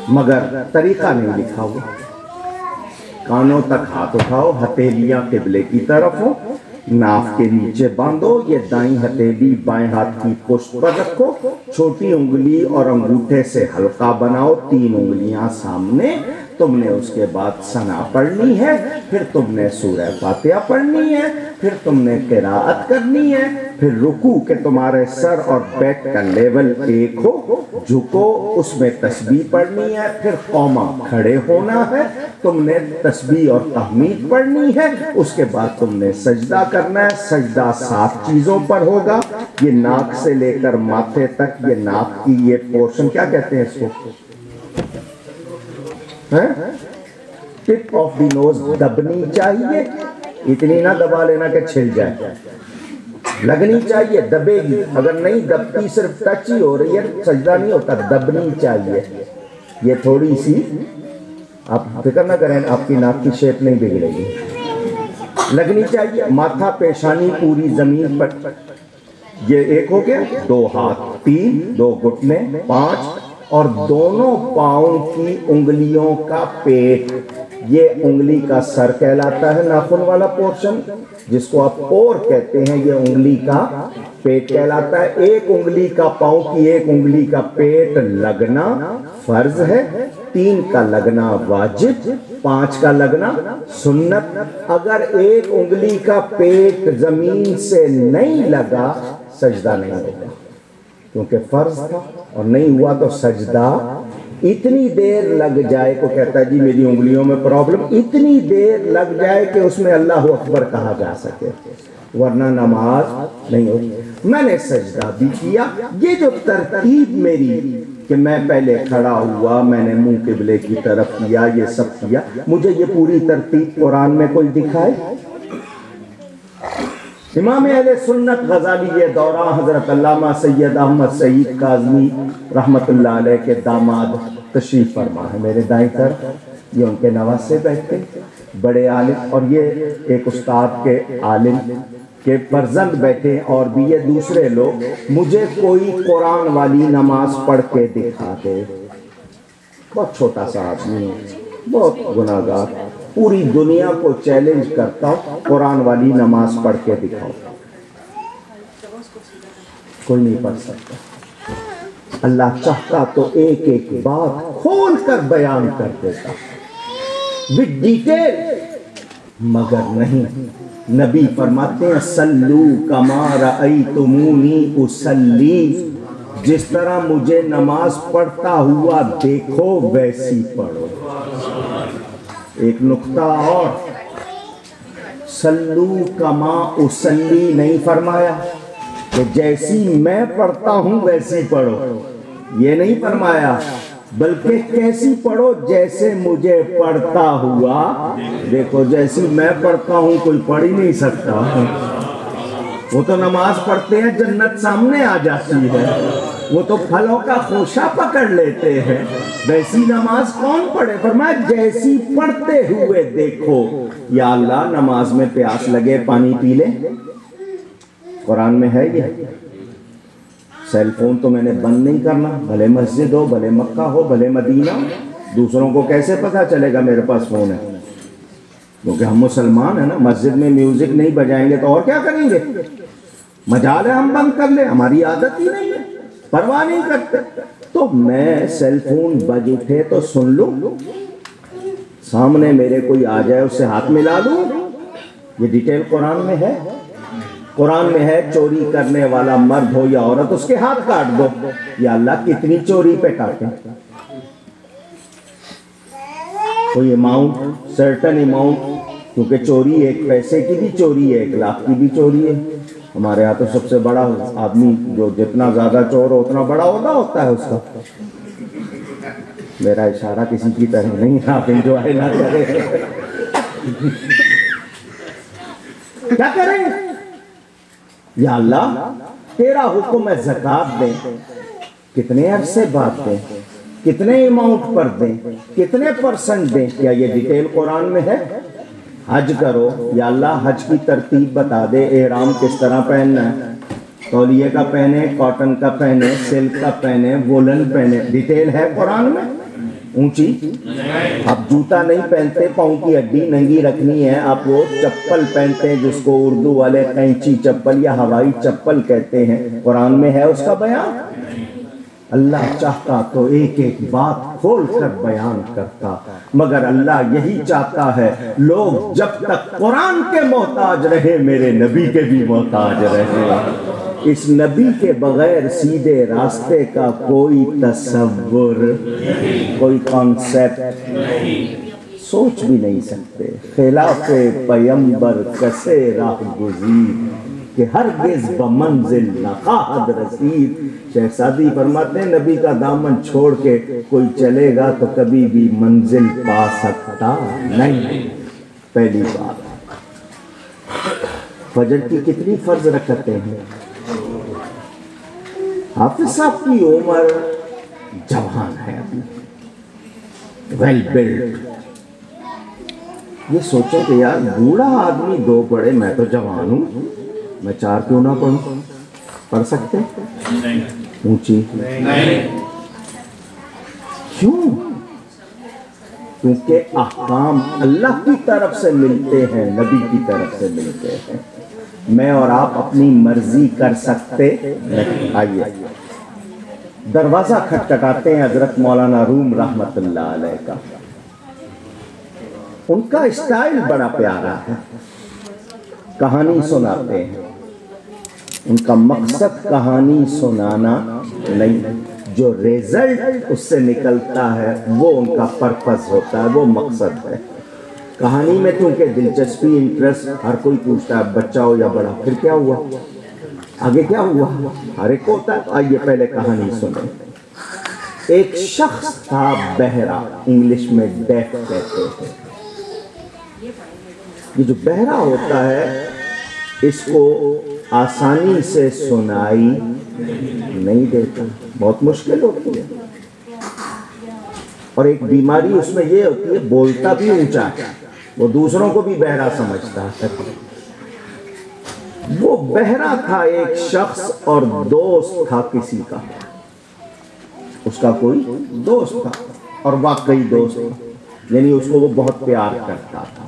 E: مگر طریقہ نہیں لکھا ہوا۔ کانوں تک ہاتھ اٹھاؤ، ہتھیلیاں قبلے کی طرف ہو، ناف کے نیچے باندھو، یہ دائیں ہتھیلی بائیں ہاتھ کی پشت پر رکھو، چھوٹی انگلی اور انگوٹھے سے حلقہ بناؤ، 3 انگلیاں سامنے۔ تم نے اس کے بعد ثنا پڑھنی ہے، پھر تم نے سورہ فاتحہ پڑھنی ہے، پھر تم نے قراءت کرنی ہے، پھر رکوع کہ تمہارے سر اور بیک کا لیول ایک ہو، جھکو، اس میں تسبیح پڑھنی ہے، پھر قوما کھڑے ہونا ہے، تم نے تسبیح اور تحمید پڑھنی ہے، اس کے بعد تم نے سجدہ کرنا ہے۔ سجدہ 7 چیزوں پر ہوگا، یہ ناک سے لے کر ماتھے تک، یہ ناک کی یہ پورشن کیا کہتے ہیں اس کو، ٹپ آف دی نوز دبنی چاہیے، اتنی نہ دبا لینا کہ چھل جائے، لگنی چاہیے، دبے گی، اگر نہیں دبتی صرف ٹچ ہی ہو رہی ہے سجدہ نہیں ہوتا، دبنی چاہیے۔ یہ تھوڑی سی آپ فکر نہ کریں، آپ کی ناک کی شیپ نہیں بگڑے گی، لگنی چاہیے۔ ماتھا پیشانی پوری زمین پر، یہ ایک ہو گیا، 2 ہاتھ، 3، 2 گھٹنے، 5، اور دونوں پاؤں کی انگلیوں کا پیٹ، یہ انگلی کا سر کہلاتا ہے، ناخن والا پورشن جس کو آپ اور کہتے ہیں، یہ انگلی کا پیٹ کہلاتا ہے۔ ایک انگلی کا پاؤں کی ایک انگلی کا پیٹ لگنا فرض ہے، 3 کا لگنا واجب، 5 کا لگنا سنت۔ اگر ایک انگلی کا پیٹ زمین سے نہیں لگا سجدہ نہیں ہوگا، کیونکہ فرض تھا اور نہیں ہوا تو سجدہ اتنی دیر لگ جائے، کو کہتا ہے جی میری انگلیوں میں پرابلم، اتنی دیر لگ جائے کہ اس میں اللہ اکبر کہا جا سکے، ورنہ نماز نہیں ہوتی۔ میں نے سجدہ بھی کیا، یہ جو ترتیب میری کہ میں پہلے کھڑا ہوا، میں نے منہ قبلے کی طرف کیا، یہ سب کیا، مجھے یہ پوری ترتیب قرآن میں کوئی دکھائے؟ امام اہل سنت غزالی دورہ حضرت علامہ سید احمد سعید کاظمی رحمت اللہ علیہ کے داماد تشریف فرما ہے، میرے دائیں طرف یہ ان کے نواسے بیٹھے، بڑے عالم، اور یہ ایک استاد کے عالم کے فرزند بیٹھے، اور بھی یہ دوسرے لوگ۔ مجھے کوئی قرآن والی نماز پڑھ کے دکھا دے، بہت چھوٹا سا آدمی، بہت گناہگار، پوری دنیا کو چیلنج کرتا ہوں، قرآن والی نماز پڑھ کے دکھاؤ، کوئی نہیں پڑھ سکتا۔ اللہ چاہتا تو ایک ایک بات کھول کر بیان کر دیتا وتھ ڈیٹیل، مگر نہیں۔ نبی فرماتے ہیں صلو کما رأیتمونی اصلی، جس طرح مجھے نماز پڑھتا ہوا دیکھو ویسی پڑھو۔ ایک نقطہ اور، صلو کما اصلی نہیں فرمایا کہ جیسی میں پڑھتا ہوں ویسی پڑھو، یہ نہیں فرمایا، بلکہ کیسی پڑھو؟ جیسے مجھے پڑھتا ہوا دیکھو۔ جیسی میں پڑھتا ہوں کوئی پڑھ ہی نہیں سکتا، وہ تو نماز پڑھتے ہیں جنت سامنے آ جاتی ہے، وہ تو پھلوں کا خوشہ پکڑ لیتے ہیں، ویسی نماز کون پڑھے؟ فرمایا جیسی پڑھتے ہوئے دیکھو، یا اللہ نماز میں پیاس لگے پانی پی لے، قرآن میں ہے یہ؟ سیل فون تو میں نے بند نہیں کرنا، بھلے مسجد ہو، بھلے مکہ ہو، بھلے مدینہ، دوسروں کو کیسے پتا چلے گا میرے پاس فون ہے؟ کیونکہ ہم مسلمان ہیں نا، مسجد میں میوزک نہیں بجائیں گے تو اور کیا کریں گے؟ مجال ہے ہم بند کر لیں، ہماری عادت ہی نہیں ہے، پرواہ نہیں کرتے۔ تو میں سیل فون بج اٹھے تو سن لوں، سامنے میرے کوئی آ جائے اس سے ہاتھ ملا لوں، یہ ڈیٹیل قرآن میں ہے۔ قرآن میں ہے چوری کرنے والا مرد ہو یا عورت اس کے ہاتھ کاٹ دو، یا اللہ کتنی چوری پہ کاٹیں؟ کوئی اماؤنٹ، سرٹن اماؤنٹ، کیونکہ چوری ایک پیسے کی بھی چوری ہے، 1 لاکھ کی بھی چوری ہے۔ ہمارے یہاں تو سب سے بڑا آدمی جو جتنا زیادہ چور ہو اتنا بڑا عہدہ ہوتا ہے اس کا۔ میرا اشارہ کسی کی طرح نہیں، آپ انجوائے نہ کریں۔ کیا کریں؟ یا اللہ تیرا حکم ہے زکوٰۃ دیں، کتنے عرصے بعد دیں، کتنے اماؤنٹ پر دیں، کتنے پرسنٹ دیں؟ کیا یہ ڈیٹیل قرآن میں ہے؟ حج کرو، یا اللہ حج کی ترتیب بتا دے، احرام کس طرح پہننا ہے، تولیے کا پہنے، کاٹن کا پہنے، سلک کا پہنے، وولن پہنے، ڈیٹیل ہے قرآن میں؟ اونچی آپ جوتا نہیں پہنتے، پاؤں کی ہڈی ننگی رکھنی ہے، آپ وہ چپل پہنتے ہیں جس کو اردو والے قینچی چپل یا ہوائی چپل کہتے ہیں، قرآن میں ہے اس کا بیان؟ اللہ چاہتا تو ایک ایک بات کھول کر بیان کرتا، مگر اللہ یہی چاہتا ہے لوگ جب تک قرآن کے محتاج رہے میرے نبی کے بھی محتاج رہے۔ اس نبی کے بغیر سیدھے راستے کا کوئی تصور، کوئی کانسیپٹ سوچ بھی نہیں سکتے۔ خلاف پیمبر کسے راہ گزیر کہ ہرگز بمنزل نخواہد رسید۔ شیخ سعدی فرماتے ہیں نبی کا دامن چھوڑ کے کوئی چلے گا تو کبھی بھی منزل پا سکتا نہیں۔ پہلی بات، فجر کی کتنی فرض رکعتیں ہیں؟ حافظ صاحب کی عمر جوان ہے ابھی، ویل بلڈ۔ یہ سوچیں کہ یار بوڑھا آدمی 2 پڑھے، میں تو جوان ہوں، میں 4 کیوں نہ پڑھوں؟ پڑھ سکتے؟ اونچی کیوں؟ کیونکہ احکام اللہ کی طرف سے ملتے ہیں، نبی کی طرف سے ملتے ہیں، میں اور آپ اپنی مرضی کر سکتے نہیں۔ آئیے دروازہ کھٹکھٹاتے ہیں حضرت مولانا روم رحمت اللہ علیہ کا۔ ان کا اسٹائل بڑا پیارا ہے، کہانی سناتے ہیں، ان کا مقصد کہانی سنانا نہیں، جو ریزلٹ اس سے نکلتا ہے وہ ان کا پرپس ہوتا ہے، وہ مقصد ہے۔ کہانی میں کیونکہ دلچسپی، انٹرسٹ، ہر کوئی پوچھتا ہے بچہ ہو یا بڑا، پھر کیا ہوا، آگے کیا ہوا، ہر ایک کو ہوتا ہے۔ آئیے پہلے کہانی سنیں۔ ایک شخص تھا بہرا، انگلش میں ڈیف کہتے ہیں۔ یہ جو بہرا ہوتا ہے اس کو آسانی سے سنائی نہیں دیتا، بہت مشکل ہوتی ہے، اور ایک بیماری اس میں یہ ہوتی ہے بولتا بھی اونچا ہے، وہ دوسروں کو بھی بہرا سمجھتا ہے۔ وہ بہرا تھا ایک شخص اور دوست تھا کسی کا، اس کا کوئی دوست تھا اور واقعی دوست تھا، یعنی اس کو وہ بہت پیار کرتا تھا۔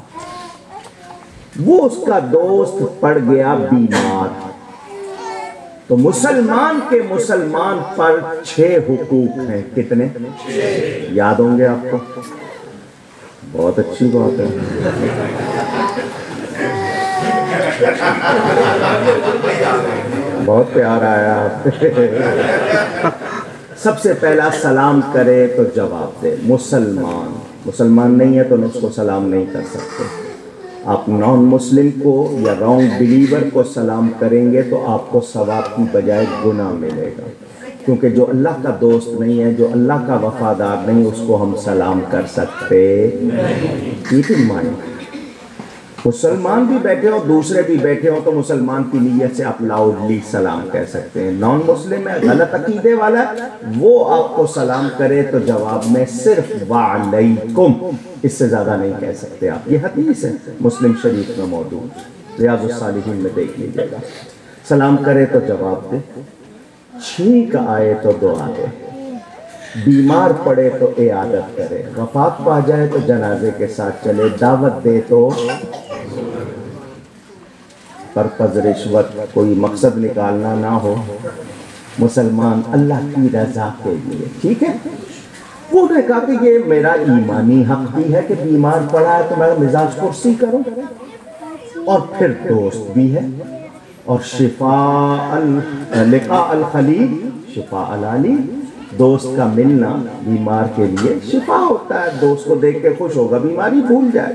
E: وہ اس کا دوست پڑ گیا بیمار، تو مسلمان کے مسلمان پر 6 حقوق ہیں۔ کتنے یاد ہوں گے آپ کو؟ بہت اچھی بات ہے، بہت پیار آیا آپ۔ سب سے پہلا سلام کرے تو جواب دے، مسلمان نہیں ہے تو اس کو سلام نہیں کر سکتے۔ آپ نان مسلم کو یا رانگ بلیور کو سلام کریں گے تو آپ کو ثواب کی بجائے گناہ ملے گا، کیونکہ جو اللہ کا دوست نہیں ہے، جو اللہ کا وفادار نہیں، اس کو ہم سلام کر سکتے نہیں۔ مسلمان بھی بیٹھے ہو دوسرے بھی بیٹھے ہو تو مسلمان کی نیت سے آپ لاؤڈلی سلام کہہ سکتے ہیں. نان مسلم ہے غلط عقیدے والا وہ آپ کو سلام کرے تو جواب میں صرف وعلیکم اس سے زیادہ نہیں کہہ سکتے آپ. یہ حدیث ہے مسلم شریف میں موجود ریاض الصالحین میں دیکھ لیجیے گا. سلام کرے تو جواب دے, چھینک آئے تو دعا دے, بیمار پڑے تو عیادت کرے, وفات پا جائے تو جنازے کے ساتھ چلے, دعوت دے تو پرپز رشوت کوئی مقصد نکالنا نہ ہو, مسلمان اللہ کی رضا کے لیے. ٹھیک ہے, وہ نے کہا کہ یہ میرا ایمانی حق بھی ہے کہ بیمار پڑا ہے تو میں مزاج پرسی کروں, اور پھر دوست بھی ہے, اور شفاء لقاء الخلیل شفاء العلی, دوست کا ملنا بیمار کے لیے شفا ہوتا ہے. دوست کو دیکھ کے خوش ہوگا, بیماری بھول جائے.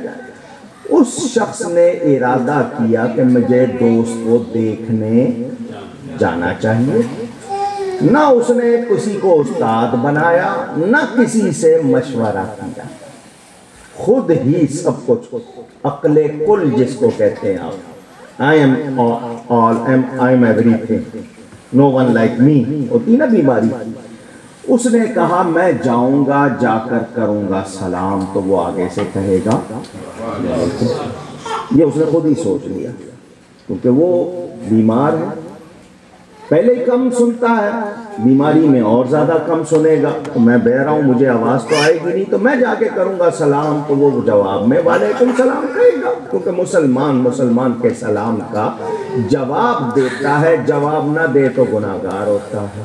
E: اس شخص نے ارادہ کیا کہ مجھے دوست کو دیکھنے جانا چاہیے. نہ اس نے کسی کو استاد بنایا نہ کسی سے مشورہ کیا, خود ہی سب کچھ, عقل کل جس کو کہتے ہیں آپ, I am everything, no one like me ہوتی نا بیماری. اس نے کہا میں جاؤں گا, جا کر کروں گا سلام تو وہ آگے سے کہے گا. یہ اس نے خود ہی سوچ لیا کیونکہ وہ بیمار ہے, پہلے ہی کم سنتا ہے, بیماری میں اور زیادہ کم سنے گا. تو میں بہ رہا ہوں, مجھے آواز تو آئے گی نہیں, تو میں جا کے کروں گا سلام تو وہ جواب میں وعلیکم السلام کہے گا. کیونکہ مسلمان کے سلام کا جواب دیتا ہے, جواب نہ دے تو گناہگار ہوتا ہے.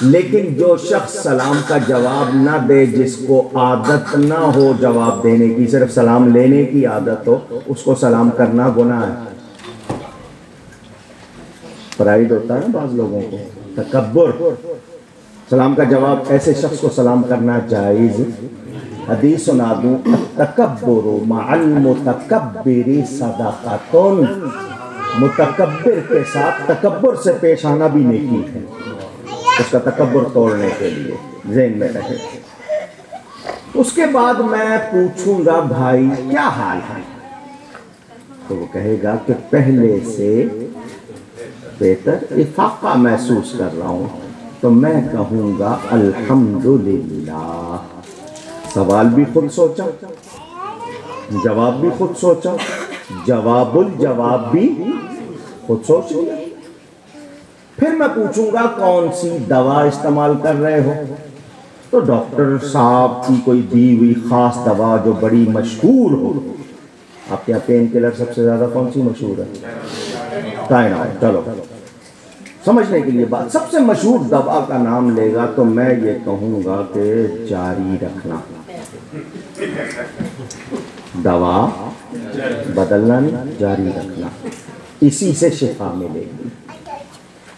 E: لیکن جو شخص سلام کا جواب نہ دے, جس کو عادت نہ ہو جواب دینے کی, صرف سلام لینے کی عادت ہو, اس کو سلام کرنا گناہ ہے. پرائیڈ ہوتا ہے بعض لوگوں کو, تکبر. سلام کا جواب ایسے شخص کو سلام کرنا جائز. حدیث سنا دوں, تکبر مع المتکبر صدقۃ, متکبر کے ساتھ تکبر سے پیش آنا بھی نیکی ہے, اس کا تکبر توڑنے کے لیے ذہن میں رہے. اس کے بعد میں پوچھوں گا بھائی کیا حال ہے, تو وہ کہے گا کہ پہلے سے بہتر, افاقہ محسوس کر رہا ہوں. تو میں کہوں گا الحمدللہ. سوال بھی خود سوچا, جواب بھی خود سوچا, جواب الجواب بھی خود سوچ لیا. پھر میں پوچھوں گا کون سی دوا استعمال کر رہے ہو, تو ڈاکٹر صاحب کی کوئی دی ہوئی خاص دوا جو بڑی مشہور ہو. آپ کے یہاں پین کلر سب سے زیادہ کون سی مشہور ہے؟ کائنات. چلو سمجھنے کے لیے بات, سب سے مشہور دوا کا نام لے گا تو میں یہ کہوں گا کہ جاری رکھنا. دوا بدلنا نہیں, جاری رکھنا, اسی سے شفا ملے گی.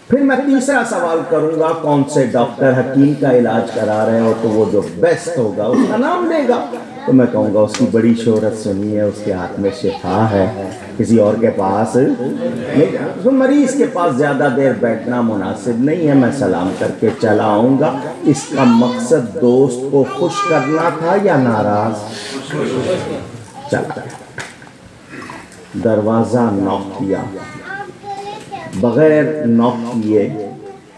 E: پھر میں تیسرا سوال کروں گا کون سے ڈاکٹر حکیم کا علاج کرا رہے ہو, تو وہ جو بیسٹ ہوگا اس کا نام لے گا. تو میں کہوں گا اس کی بڑی شہرت سنی ہے, اس کے ہاتھ میں شفا ہے, کسی اور کے پاس نہیں. تو مریض کے پاس زیادہ دیر بیٹھنا مناسب نہیں ہے, میں سلام کر کے چلا آؤں گا. اس کا مقصد دوست کو خوش کرنا تھا یا ناراض. چلتا دروازہ نوک کیا, بغیر نوک کیے,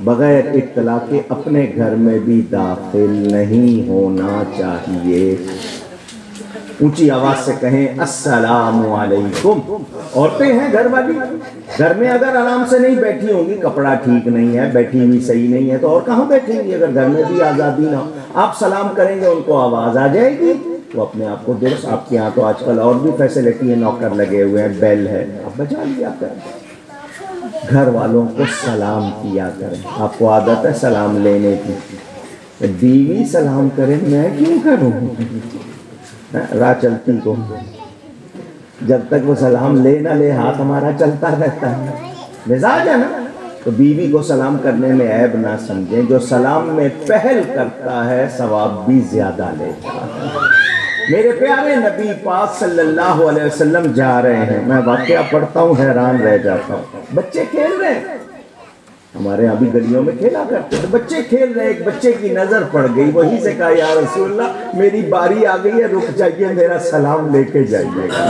E: بغیر اطلاع کے اپنے گھر میں بھی داخل نہیں ہونا چاہیے. اونچی آواز سے کہیں السلام علیکم. عورتیں ہیں گھر والی, گھر میں اگر آرام سے نہیں بیٹھی ہوں گی, کپڑا ٹھیک نہیں ہے, بیٹھی ہوئی صحیح نہیں ہے, تو اور کہاں بیٹھیں گی اگر گھر میں بھی آزادی نہ ہو. آپ سلام کریں گے ان کو آواز آ جائے گی, وہ اپنے آپ کو درست. آپ کے یہاں تو آج کل اور بھی فیسلٹی ہے, نوکر لگے ہوئے ہیں, بیل ہے, آپ بجا لیا کریں. گھر والوں کو سلام کیا کریں. آپ کو عادت ہے سلام لینے کی, بیوی سلام کرے, میں کیوں کروں, راہ چلتی کو, جب تک وہ سلام لے نہ لے ہاتھ ہمارا چلتا رہتا ہے. مزاج ہے نا, تو بیوی کو سلام کرنے میں عیب نہ سمجھیں. جو سلام میں پہل کرتا ہے ثواب بھی زیادہ لیتا ہے. میرے پیارے نبی پاک صلی اللہ علیہ وسلم جا رہے ہیں, میں واقعہ پڑھتا ہوں حیران رہ جاتا ہوں. بچے کھیل رہے ہیں, ہمارے یہاں بھی گلیوں میں کھیلا کرتے تھے, بچے کھیل رہے, ایک بچے کی نظر پڑ گئی, وہی سے کہا یا رسول اللہ میری باری آ گئی ہے, رک جائیے, میرا سلام لے کے جائیے گا.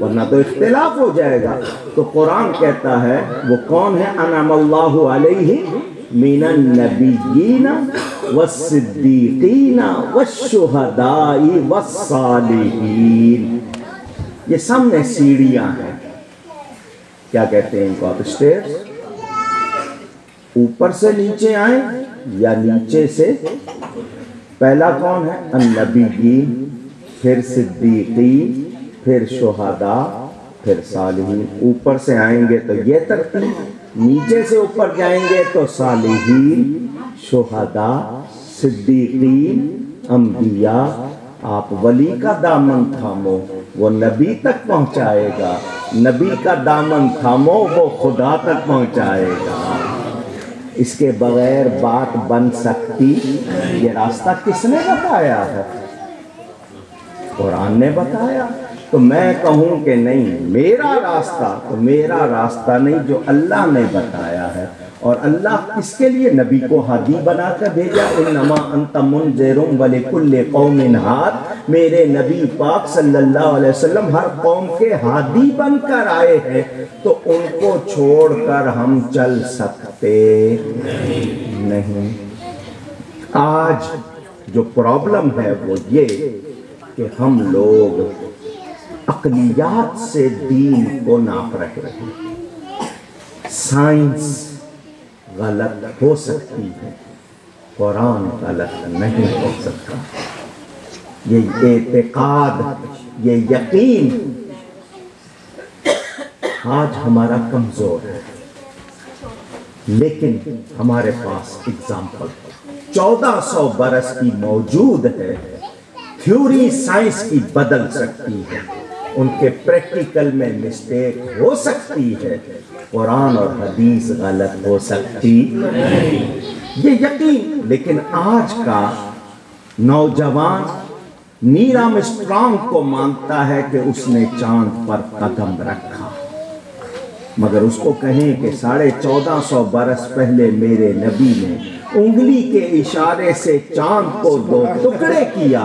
E: ورنہ تو اختلاف ہو جائے گا. تو قرآن کہتا ہے وہ کون ہے؟ انعم اللہ علیہ من النبیین والصدیقین والشہداء والصالحین. یہ سامنے سیڑھیاں ہیں. کیا کہتے ہیں ان کو آپ؟ اسٹیئرز. اوپر سے نیچے آئیں یا نیچے سے؟ پہلا کون ہے؟ النبیین، پھر صدیقین، پھر شہداء، پھر صالحین. اوپر سے آئیں گے تو یہ ترتیب، نیچے سے اوپر جائیں گے تو صالحین، شہداء، صدیقین، انبیاء. آپ ولی کا دامن تھامو وہ نبی تک پہنچائے گا، نبی کا دامن تھامو وہ خدا تک پہنچائے گا. اس کے بغیر بات بن سکتی؟ یہ راستہ کس نے بتایا ہے؟ قرآن نے بتایا. تو میں کہوں کہ نہیں میرا راستہ، تو میرا راستہ نہیں جو اللہ نے بتایا ہے. اور اللہ اس کے لیے نبی کو ہادی بنا کر بھیجا. انما انت منذر ولکل قوم ہاد. میرے نبی پاک صلی اللہ علیہ وسلم ہر قوم کے ہادی بن کر آئے ہیں. تو ان کو چھوڑ کر ہم چل سکتے نہیں. آج جو پرابلم ہے وہ یہ کہ ہم لوگ عقلیات سے دین کو ناپ رہے ہیں. سائنس غلط ہو سکتی ہے، قرآن غلط نہیں ہو سکتا. یہ اعتقاد، یہ یقین آج ہمارا کمزور ہے. لیکن ہمارے پاس اگزامپل 1400 برس کی موجود ہے. تھیوری سائنس کی بدل سکتی ہے، ان کے پریکٹیکل میں مسٹیک ہو سکتی ہے، قرآن اور حدیث غلط ہو سکتی یہ یقین. لیکن آج کا نوجوان نیل آرمسٹرانگ کو مانتا ہے کہ اس نے چاند پر قدم رکھا، مگر اس کو کہیں کہ 1450 برس پہلے میرے نبی نے انگلی کے اشارے سے چاند کو 2 ٹکڑے کیا،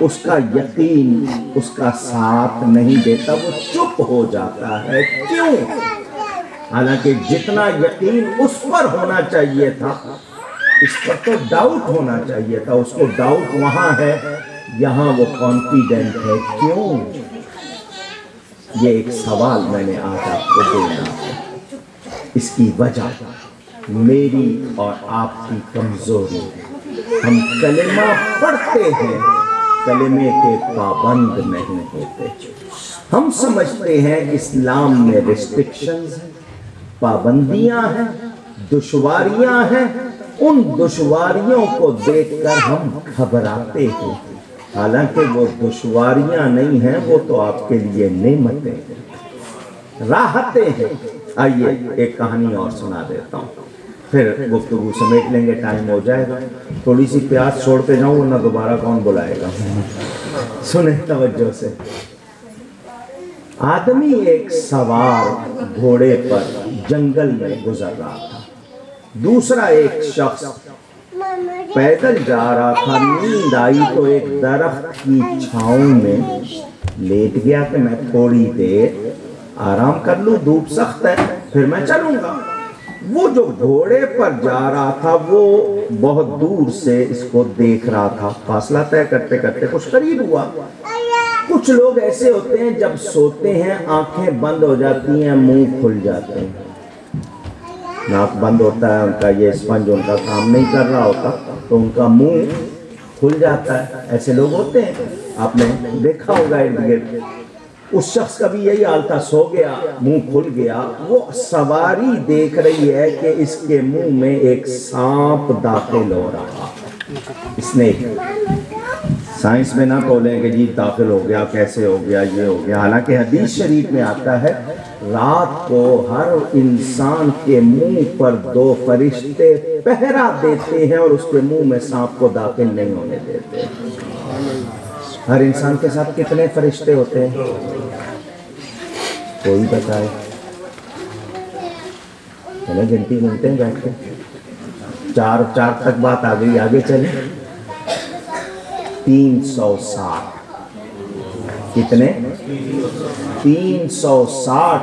E: اس کا یقین اس کا ساتھ نہیں دیتا، وہ چپ ہو جاتا ہے. کیوں؟ حالانکہ جتنا یقین اس پر ہونا چاہیے تھا اس پر تو ڈاؤٹ ہونا چاہیے تھا. اس کو ڈاؤٹ وہاں ہے، یہاں وہ کانفیڈنٹ ہے. کیوں؟ یہ ایک سوال میں نے آج آپ کو دینا ہے. اس کی وجہ میری اور آپ کی کمزوری. ہم کلمہ پڑھتے ہیں، کلمے کے پابند نہیں ہوتے. ہم سمجھتے ہیں اسلام میں ریسٹرکشنز ہیں، پابندیاں ہیں، دشواریاں ہیں. ان دشواریوں کو دیکھ کر ہم گھبراتے ہیں، حالانکہ وہ دشواریاں نہیں ہیں، وہ تو آپ کے لیے نعمتیں ہیں، راحتیں ہیں. آئیے ایک کہانی اور سنا دیتا ہوں، پھر گفتگو سمیٹ لیں گے، ٹائم ہو جائے گا. تھوڑی سی پیاس چھوڑتے جاؤں ورنہ دوبارہ کون بلائے گا. سنیں توجہ سے. آدمی ایک سوار گھوڑے پر جنگل میں گزر رہا تھا. دوسرا ایک شخص پیدل جا رہا تھا. نیند آئی تو ایک درخت کی چھاؤں میں لیٹ گیا کہ میں تھوڑی دیر آرام کر لوں، دھوپ سخت ہے، پھر میں چلوں گا. وہ جو گھوڑے پر جا رہا تھا وہ بہت دور سے اس کو دیکھ رہا تھا. فاصلہ طے کرتے کرتے کچھ قریب ہوا. کچھ لوگ ایسے ہوتے ہیں جب سوتے ہیں آنکھیں بند ہو جاتی ہیں، منہ کھل جاتے ہیں. ناک بند ہوتا ہے ان کا، یہ اسپنج ان کا کام نہیں کر رہا ہوتا تو ان کا منہ کھل جاتا ہے. ایسے لوگ ہوتے ہیں، آپ نے دیکھا ہوگا ارد گرد. اس شخص کا بھی یہی حال تھا، سو گیا، منہ کھل گیا. وہ سواری دیکھ رہی ہے کہ اس کے منہ میں ایک سانپ داخل ہو رہا. اس نے سائنس میں نہ کھولیں کہ جی داخل ہو گیا، کیسے ہو گیا، یہ ہو گیا. حالانکہ حدیث شریف میں آتا ہے رات کو ہر انسان کے منہ پر 2 فرشتے پہرا دیتے ہیں اور اس کے منہ میں سانپ کو داخل نہیں ہونے دیتے. ہر انسان کے ساتھ کتنے فرشتے ہوتے ہیں؟ کوئی بتائے؟ چلے گنتی گنتے ہیں بیٹھ کے. 4 تک بات آ گئی، آگے چلیں. 360. کتنے؟ 360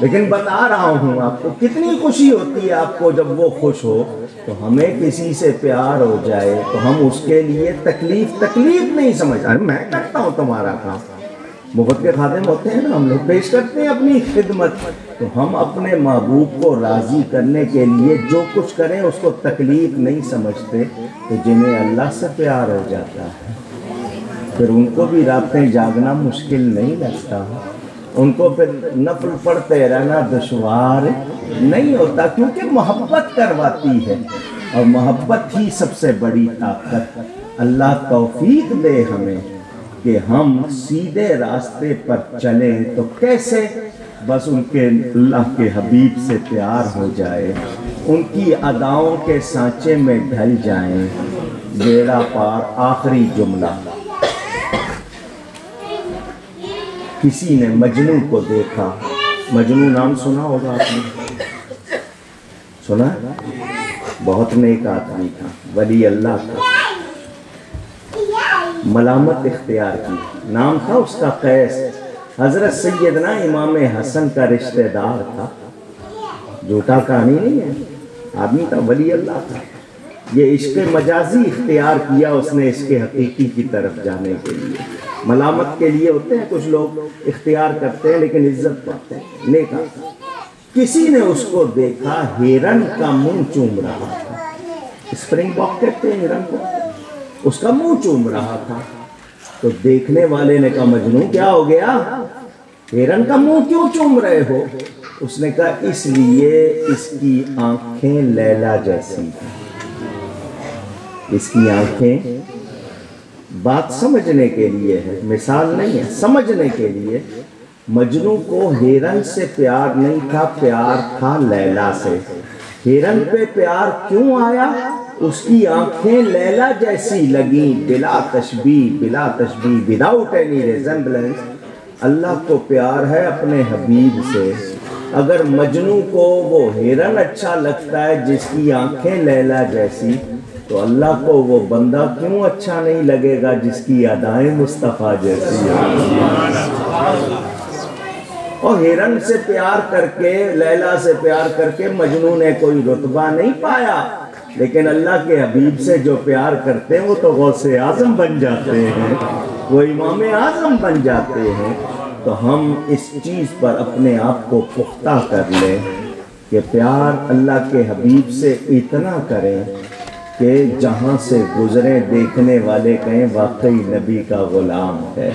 E: لیکن بتا رہا ہوں آپ کو کتنی خوشی ہوتی ہے آپ کو جب وہ خوش ہو. تو ہمیں کسی سے پیار ہو جائے تو ہم اس کے لیے تکلیف نہیں سمجھتے. میں کرتا ہوں تمہارا کام، مفت کے خادم ہوتے ہیں نا ہم لوگ، پیش کرتے ہیں اپنی خدمت. تو ہم اپنے محبوب کو راضی کرنے کے لیے جو کچھ کریں اس کو تکلیف نہیں سمجھتے. تو جنہیں اللہ سے پیار ہو جاتا ہے پھر ان کو بھی راتیں جاگنا مشکل نہیں لگتا، ان کو پھر نفل پڑھتے رہنا دشوار نہیں ہوتا، کیونکہ محبت کرواتی ہے، اور محبت ہی سب سے بڑی طاقت. اللہ توفیق دے ہمیں کہ ہم سیدھے راستے پر چلیں. تو کیسے؟ بس ان کے اللہ کے حبیب سے پیار ہو جائے، ان کی اداؤں کے سانچے میں ڈھل جائیں، بیڑا پار. آخری جملہ، کسی نے مجنو کو دیکھا. مجنو نام سنا ہوگا آپ نے، سنا؟ بہت نیک آدمی تھا، ولی اللہ تھا. ملامت اختیار کی. نام تھا اس کا قیس. حضرت سیدنا امام حسن کا رشتہ دار تھا. جھوٹا کہانی نہیں ہے، آدمی تھا، ولی اللہ تھا. یہ عشق مجازی اختیار کیا اس نے عشق حقیقی کی طرف جانے کے لیے. ملامت کے لیے ہوتے ہیں کچھ لوگ اختیار کرتے ہیں لیکن عزت پاتے ہیں. نیک آدمی. کسی نے اس کو دیکھا ہرن کا منہ چوم رہا تھا. اسپرنگ باک کہتے ہیں ہرن کو. اس کا منہ چوم رہا تھا. تو دیکھنے والے نے کہا مجنو کیا ہو گیا، ہرن کا منہ کیوں چوم رہے ہو؟ اس نے کہا اس لیے اس کی آنکھیں لیلا جیسی ہیں. اس کی آنکھیں، بات سمجھنے کے لیے ہے، مثال نہیں ہے، سمجھنے کے لیے. مجنو کو ہرن سے پیار نہیں تھا، پیار تھا لیلا سے. ہرن پہ پیار کیوں آیا؟ اس کی آنکھیں لیلا جیسی لگیں، بلا تشبیہ وداؤٹ اینی ریزمبلنس. اللہ کو پیار ہے اپنے حبیب سے. اگر مجنو کو وہ ہرن اچھا لگتا ہے جس کی آنکھیں لیلا جیسی، تو اللہ کو وہ بندہ کیوں اچھا نہیں لگے گا جس کی ادائیں مصطفیٰ جیسی ہیں؟ اور ہرن سے پیار کر کے، لیلا سے پیار کر کے مجنو نے کوئی رتبہ نہیں پایا، لیکن اللہ کے حبیب سے جو پیار کرتے ہیں وہ تو غوث اعظم بن جاتے ہیں، وہ امام اعظم بن جاتے ہیں. تو ہم اس چیز پر اپنے آپ کو پختہ کر لیں کہ پیار اللہ کے حبیب سے اتنا کریں کہ جہاں سے گزریں دیکھنے والے کہیں واقعی نبی کا غلام ہے،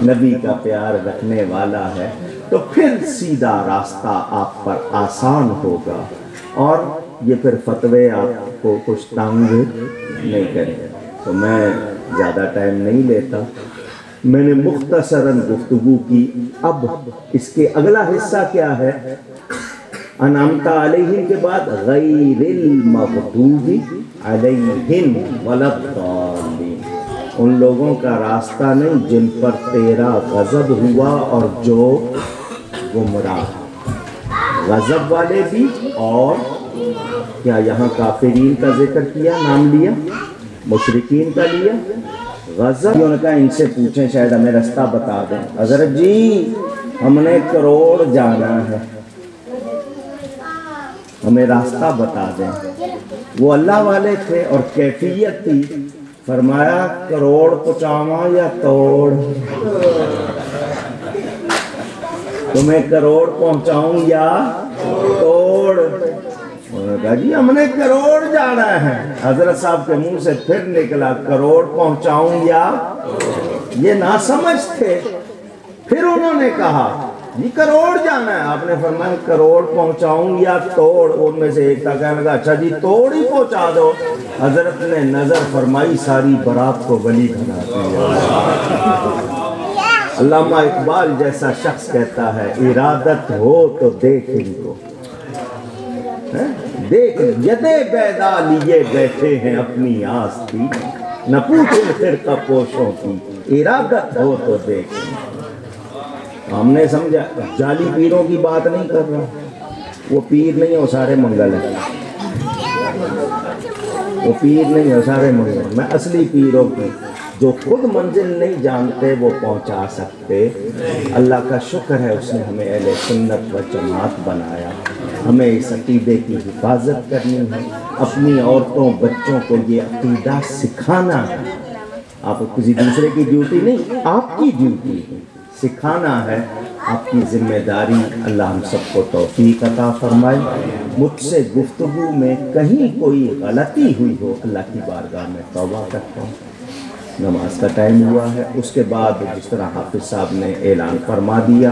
E: نبی کا پیار رکھنے والا ہے. تو پھر سیدھا راستہ آپ پر آسان ہوگا، اور یہ پھر فتوے آپ کو کچھ تنگ نہیں کریں. تو میں زیادہ ٹائم نہیں لیتا، میں نے مختصراً گفتگو کی. اب اس کے اگلا حصہ کیا ہے؟ انعمت علیہم کے بعد غیر المغضوب علیہم ولا الضالین. ان لوگوں کا راستہ نہیں جن پر تیرا غضب ہوا اور جو گمراہ. غضب والے بھی، اور کیا یہاں کافرین کا ذکر کیا، نام لیا، مشرکین کا لیا. غضب انہوں نے کہا ان سے پوچھیں شاید ہمیں رستہ بتا دیں. حضرت جی ہم نے کروڑ جانا ہے، ہمیں راستہ بتا دیں. وہ اللہ والے تھے اور کیفیت تھی. فرمایا کروڑ پہنچاواں یا توڑ؟ تمہیں کروڑ پہنچاؤں یا توڑ؟ انہوں نے کہا جی ہم نے کروڑ جانا ہے. حضرت صاحب کے منہ سے پھر نکلا کروڑ پہنچاؤں یا؟ یہ ناسمجھ تھے. پھر انہوں نے کہا یہ کروڑ جانا ہے. آپ نے فرمایا کروڑ پہنچاؤں یا توڑ؟ ان میں سے ایک تھا کہنے لگا اچھا جی توڑ ہی پہنچا دو. حضرت نے نظر فرمائی ساری برات کو ولی بنا دیا. علامہ اقبال جیسا شخص کہتا ہے ارادت ہو تو دیکھ ان کو، دیکھ یدے بیدا لیے بیٹھے ہیں اپنی آستی، نہ پوچھیں فرقہ پوشوں کی، ارادت ہو تو دیکھ. ہم نے سمجھا جعلی پیروں کی بات نہیں کر رہا، وہ پیر نہیں ہو سارے منگل ہیں، وہ پیر نہیں ہو سارے منگل. میں اصلی پیروں کی جو خود منزل نہیں جانتے وہ پہنچا سکتے۔ اللہ کا شکر ہے اس نے ہمیں اہل سنت و جماعت بنایا۔ ہمیں اس عقیدے کی حفاظت کرنی ہے، اپنی عورتوں بچوں کو یہ عقیدہ سکھانا ہے۔ آپ کسی دوسرے کی ڈیوٹی نہیں، آپ کی ڈیوٹی ہے، سکھانا ہے، آپ کی ذمہ داری۔ اللہ ہم سب کو توفیق عطا فرمائے۔ مجھ سے گفتگو میں کہیں کوئی غلطی ہوئی ہو، اللہ کی بارگاہ میں توبہ کرتا ہوں۔ نماز کا ٹائم ہوا ہے، اس کے بعد جس طرح حافظ صاحب نے اعلان فرما دیا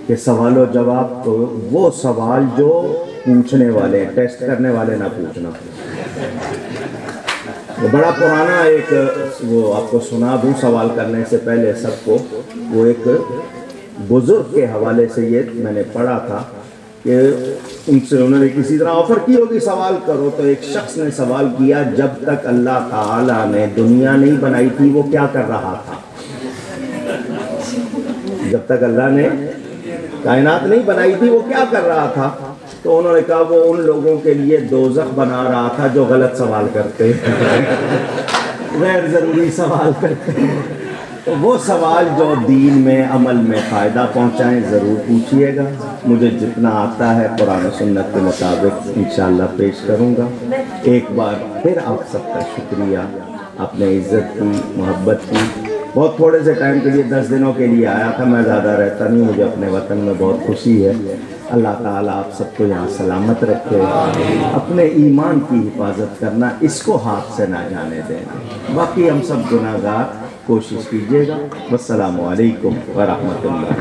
E: کہ سوال و جواب، تو وہ سوال جو پوچھنے والے ٹیسٹ کرنے والے نہ پوچھنا۔ وہ بڑا پرانا ایک، وہ آپ کو سنا دوں سوال کرنے سے پہلے سب کو، وہ ایک بزرگ کے حوالے سے یہ میں نے پڑھا تھا کہ ان سے انہوں نے کسی طرح آفر کی ہوگی سوال کرو، تو ایک شخص نے سوال کیا جب تک اللہ تعالیٰ نے دنیا نہیں بنائی تھی وہ کیا کر رہا تھا؟ جب تک اللہ نے کائنات نہیں بنائی تھی وہ کیا کر رہا تھا؟ تو انہوں نے کہا وہ ان لوگوں کے لیے دوزخ بنا رہا تھا جو غلط سوال کرتے غیر ضروری سوال کرتے۔ تو وہ سوال جو دین میں عمل میں فائدہ پہنچائیں ضرور پوچھیے گا۔ مجھے جتنا آتا ہے قرآن و سنت کے مطابق انشاءاللہ پیش کروں گا۔ ایک بار پھر آپ سب کا شکریہ، اپنے عزت کی، محبت کی۔ بہت تھوڑے سے ٹائم کے لیے 10 دنوں کے لیے آیا تھا، میں زیادہ رہتا نہیں، مجھے اپنے وطن میں بہت خوشی ہے۔ اللہ تعالیٰ آپ سب کو یہاں سلامت رکھے، اپنے ایمان کی حفاظت کرنا اس کو ہاتھ سے نہ جانے دیں۔ باقی ہم سب گناہ گار، کوشش کیجیے گا۔ والسلام علیکم ورحمۃ اللہ۔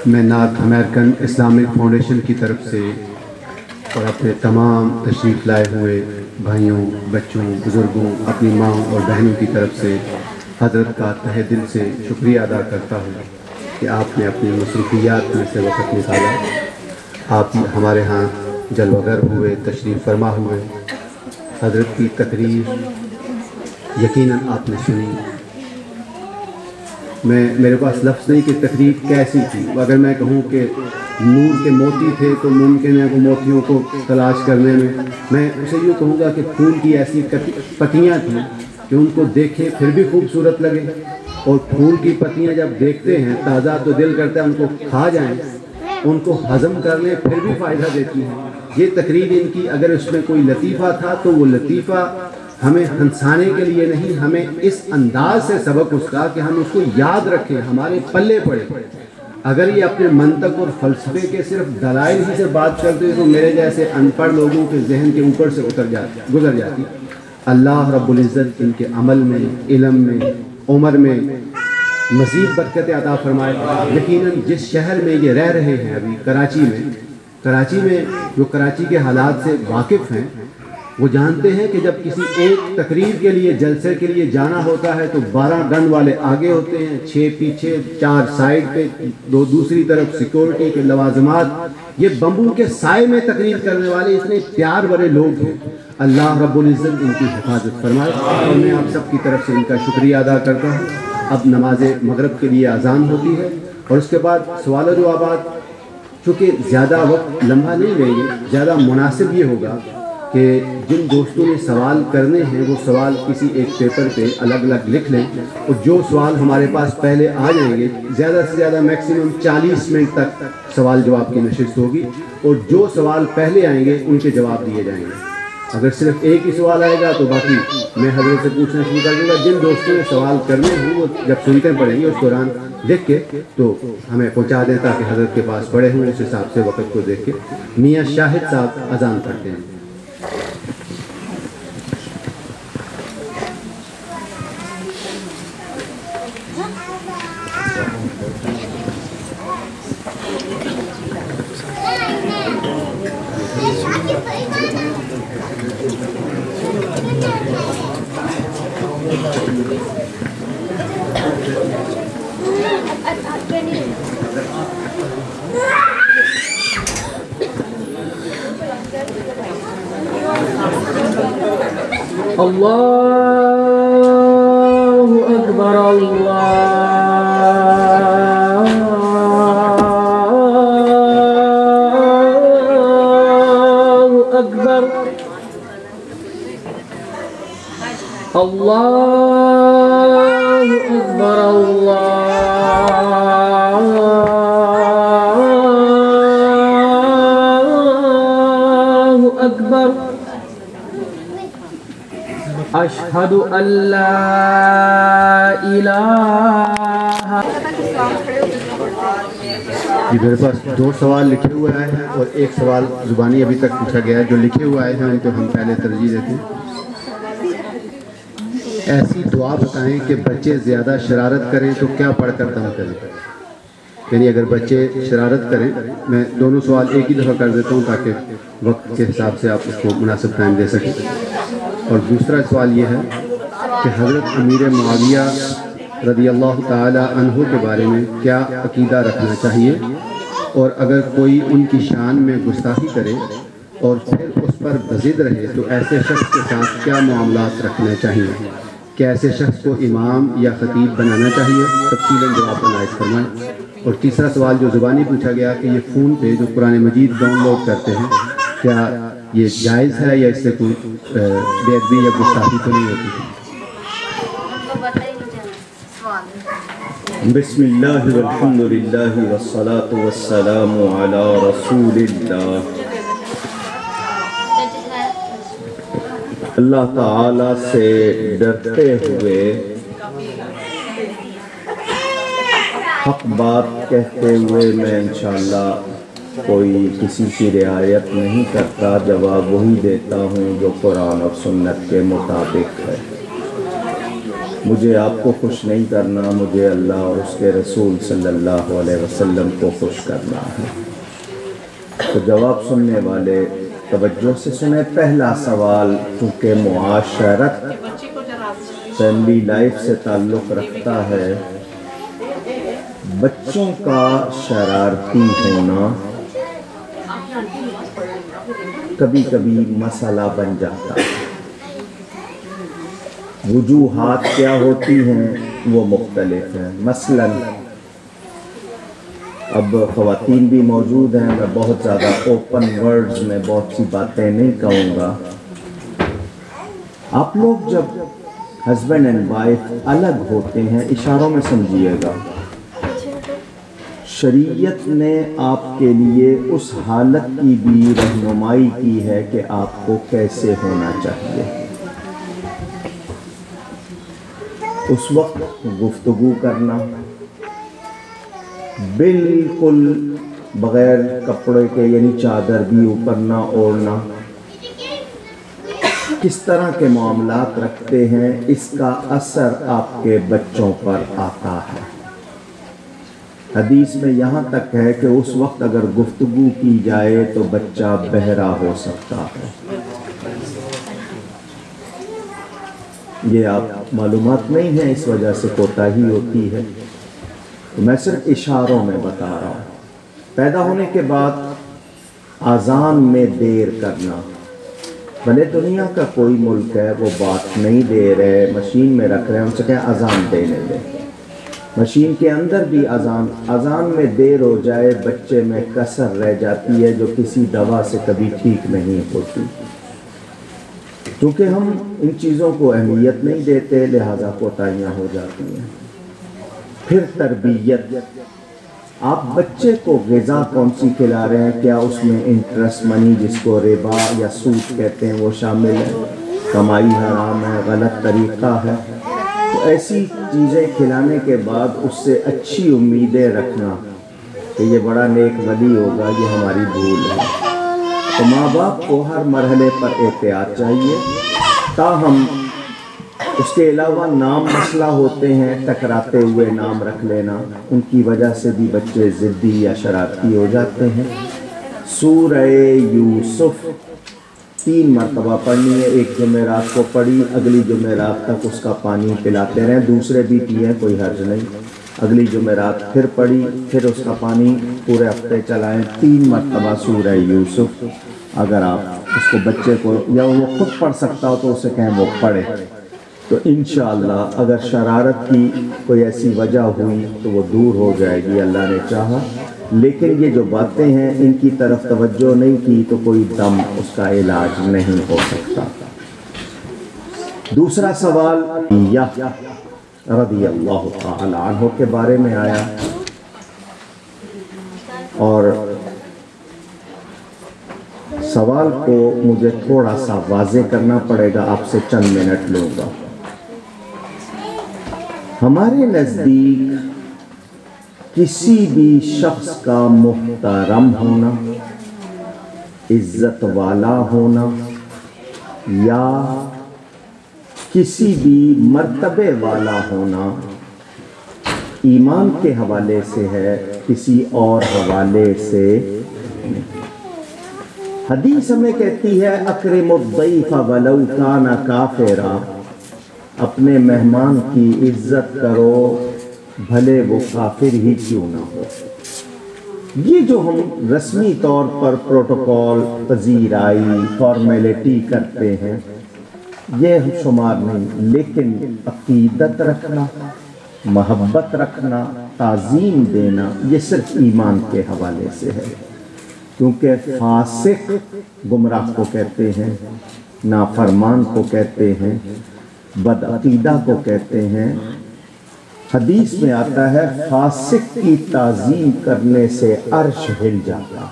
D: میں نارتھ امریکن اسلامک فاؤنڈیشن کی طرف سے اور اپنے تمام تشریف لائے ہوئے بھائیوں، بچوں، بزرگوں، اپنی ماں اور بہنوں کی طرف سے حضرت کا تہہ دل سے شکریہ ادا کرتا ہوں کہ آپ نے اپنی مصروفیات میں سے وقت نکالا، آپ ہمارے ہاں جلوہ گر ہوئے، تشریف فرما ہوئے۔ حضرت کی تقریر یقیناً آپ نے سنی، میرے پاس لفظ نہیں کہ تقریر کیسی تھی۔ اگر میں کہوں کہ نور کے موتی تھے تو ممکن ہے وہ موتیوں کو تلاش کرنے میں اسے یوں کہوں گا کہ پھول کی ایسی پتیاں تھیں کہ ان کو دیکھیں پھر بھی خوبصورت لگے، اور پھول کی پتیاں جب دیکھتے ہیں تازہ تو دل کرتا ہے ان کو کھا جائیں، ان کو ہضم کر لیں پھر بھی فائدہ دیتی ہیں۔ یہ تقریر ان کی، اگر اس میں کوئی لطیفہ تھا تو وہ لطیفہ ہمیں ہنسانے کے لیے نہیں، ہمیں اس انداز سے سبق اس کا کہ ہم اس کو یاد رکھیں، ہمارے پلے پڑے۔ اگر یہ اپنے منطق اور فلسفے کے صرف دلائل ہی سے بات کرتے تو میرے جیسے ان پڑھ لوگوں کے ذہن کے اوپر سے گزر جاتی۔ اللہ رب العزت ان کے عمل میں، علم میں، عمر میں مزید برکت عطا فرمائے۔ یقیناً جس شہر میں یہ رہ رہے ہیں ابھی، کراچی میں جو کراچی کے حالات سے واقف ہیں، وہ جانتے ہیں کہ جب کسی ایک تقریر کے لیے، جلسے کے لیے جانا ہوتا ہے تو 12 گن والے آگے ہوتے ہیں، 6 پیچھے، 4 سائڈ پہ، 2 دوسری طرف سیکورٹی کے لوازمات۔ یہ بمبو کے سائے میں تقریر کرنے والے اتنے پیار بھرے لوگ ہیں۔ اللہ رب العزت ان کی حفاظت فرمائے، اور میں آپ سب کی طرف سے ان کا شکریہ ادا کرتا ہوں۔ اب نماز مغرب کے لیے اذان ہوتی ہے، اور اس کے بعد سوال و جوابات۔ چونکہ زیادہ وقت لمبا نہیں لیں گے، زیادہ مناسب یہ ہوگا کہ جن دوستوں نے سوال کرنے ہیں وہ سوال کسی ایک پیپر پہ الگ الگ لکھ لیں، اور جو سوال ہمارے پاس پہلے آ جائیں گے، زیادہ سے زیادہ میکسیمم 40 منٹ تک سوال جواب کی نشست ہوگی، اور جو سوال پہلے آئیں گے ان کے جواب دیے جائیں گے۔ اگر صرف ایک ہی سوال آئے گا تو باقی میں حضرت سے پوچھنا شروع کر دوں گا۔ جن دوستوں نے سوال کرنے ہوں وہ جب سنتے پڑھیں گے اس دوران دیکھ کے تو ہمیں پہنچا دیں تاکہ حضرت کے پاس پڑے ہوں، اس حساب سے وقت کو دیکھ کے۔ میاں شاہد صاحب اذان کرتے ہیں۔
F: اللہ اکبر، اللہ اکبر۔ اللہ اکبر اللہ اکبر اشہد ان لا الہ۔
D: جی میرے پاس 2 سوال لکھے ہوئے آئے ہیں اور 1 سوال زبانی ابھی تک پوچھا گیا ہے۔ جو لکھے ہوئے آئے ہیں ان کو ہم پہلے ترجیح دیتے ہیں۔ ایسی دعا بتائیں کہ بچے زیادہ شرارت کریں تو کیا پڑھ کر دم کریں؟ یعنی اگر بچے شرارت کریں، میں دونوں سوال ایک ہی دفعہ کر دیتا ہوں تاکہ وقت کے حساب سے آپ اس کو مناسب ٹائم دے سکیں۔ اور دوسرا سوال یہ ہے کہ حضرت امیر معاویہ رضی اللہ تعالی عنہ کے بارے میں کیا عقیدہ رکھنا چاہیے، اور اگر کوئی ان کی شان میں گستاخی کرے اور پھر اس پر ضد رہے تو ایسے شخص کے ساتھ کیا معاملات رکھنے چاہیے؟ کیا ایسے شخص کو امام یا خطیب بنانا چاہیے؟ تفصیلاً جواب عنایت فرمائیں۔ اور تیسرا سوال جو زبانی پوچھا گیا کہ یہ فون پہ جو قرآن مجید ڈاؤن لوڈ کرتے ہیں کیا یہ جائز ہے یا اس سے کوئی بے ادبی یا گستاخی تو نہیں ہوتی؟
E: بسم اللہ والحمد للہ والصلاة والسلام علی رسول اللہ۔ اللہ تعالی سے ڈرتے ہوئے حق بات کہتے ہوئے میں انشاءاللہ کوئی کسی کی رعایت نہیں کرتا، جواب وہی دیتا ہوں جو قرآن اور سنت کے مطابق ہے۔ مجھے آپ کو خوش نہیں کرنا، مجھے اللہ اور اس کے رسول صلی اللہ علیہ وسلم کو خوش کرنا ہے۔ تو جواب سننے والے توجہ سے سنیں۔ پہلا سوال چونکہ معاشرت فیملی لائف سے تعلق رکھتا ہے، بچوں کا شرارتی ہونا کبھی کبھی مسئلہ بن جاتا ہے۔ وجوہات کیا ہوتی ہیں وہ مختلف ہیں۔ مثلاً اب خواتین بھی موجود ہیں، میں بہت زیادہ اوپن ورڈز میں بہت سی باتیں نہیں کہوں گا۔ آپ لوگ جب ہسبینڈ اینڈ وائف الگ ہوتے ہیں، اشاروں میں سمجھیے گا، شریعت نے آپ کے لیے اس حالت کی بھی رہنمائی کی ہے کہ آپ کو کیسے ہونا چاہیے۔ اس وقت گفتگو کرنا، بالکل بغیر کپڑے کے، یعنی چادر بھی اوپر نہ اوڑھنا، کس طرح کے معاملات رکھتے ہیں، اس کا اثر آپ کے بچوں پر آتا ہے۔ حدیث میں یہاں تک ہے کہ اس وقت اگر گفتگو کی جائے تو بچہ بہرا ہو سکتا ہے۔ یہ آپ معلومات نہیں ہیں، اس وجہ سے کوتاہی ہوتی ہے، تو میں صرف اشاروں میں بتا رہا ہوں۔ پیدا ہونے کے بعد اذان میں دیر کرنا، بھلے دنیا کا کوئی ملک ہے وہ بات نہیں دے رہے، مشین میں رکھ رہے ہیں، ہم سے کہیں اذان دینے دیں، مشین کے اندر بھی اذان میں دیر ہو جائے بچے میں کسر رہ جاتی ہے جو کسی دوا سے کبھی ٹھیک نہیں ہوتی۔ کیونکہ ہم ان چیزوں کو اہمیت نہیں دیتے، لہذا کوتاہیاں ہو جاتی ہیں۔ پھر تربیت، آپ بچے کو غذا کون سی کھلا رہے ہیں، کیا اس میں انٹرسٹ منی جس کو ربا یا سود کہتے ہیں وہ شامل ہے، کمائی حرام ہے، غلط طریقہ ہے، تو ایسی چیزیں کھلانے کے بعد اس سے اچھی امیدیں رکھنا کہ یہ بڑا نیک ولی ہوگا، یہ ہماری بھول ہے۔ تو ماں باپ کو ہر مرحلے پر احتیاط چاہیے۔ تاہم اس کے علاوہ نام مسئلہ ہوتے ہیں، ٹکراتے ہوئے نام رکھ لینا، ان کی وجہ سے بھی بچے ضدی یا شرارتی ہو جاتے ہیں۔ سورہ یوسف 3 مرتبہ پڑھنی ہے، ایک جمعرات کو پڑھی، اگلی جمعرات تک اس کا پانی پلاتے رہیں، دوسرے بھی پیے کوئی حرج نہیں، اگلی جمعرات پھر پڑھی، پھر اس کا پانی پورے ہفتے چلائیں، 3 مرتبہ سورہ یوسف۔ اگر آپ اس کو بچے کو یا وہ خود پڑھ سکتا ہو تو اسے کہیں وہ پڑھے، تو انشاءاللہ اگر شرارت کی کوئی ایسی وجہ ہوئی تو وہ دور ہو جائے گی اللہ نے چاہا۔ لیکن یہ جو باتیں ہیں ان کی طرف توجہ نہیں کی تو کوئی دم اس کا علاج نہیں ہو سکتا۔ دوسرا سوال رضی اللہ تعالی عنہ کے بارے میں آیا، اور سوال کو مجھے تھوڑا سا واضح کرنا پڑے گا، آپ سے چند منٹ لوں گا۔ ہمارے نزدیک کسی بھی شخص کا محترم ہونا، عزت والا ہونا، یا کسی بھی مرتبے والا ہونا ایمان کے حوالے سے ہے، کسی اور حوالے سے نہیں۔ حدیث ہمیں کہتی ہے اکرم الضیف ولو کان کافرا، اپنے مہمان کی عزت کرو بھلے وہ کافر ہی کیوں نہ ہو۔ یہ جو ہم رسمی طور پر پروٹوکول، پذیرائی، فارمیلٹی کرتے ہیں، یہ ہم شمار نہیں، لیکن عقیدت رکھنا، محبت رکھنا، تعظیم دینا، یہ صرف ایمان کے حوالے سے ہے۔ کیونکہ فاسق گمراہ کو کہتے ہیں، نافرمان کو کہتے ہیں، بدعقیدہ کو کہتے ہیں۔ حدیث میں آتا ہے فاسق کی تعظیم کرنے سے عرش ہل جاتا،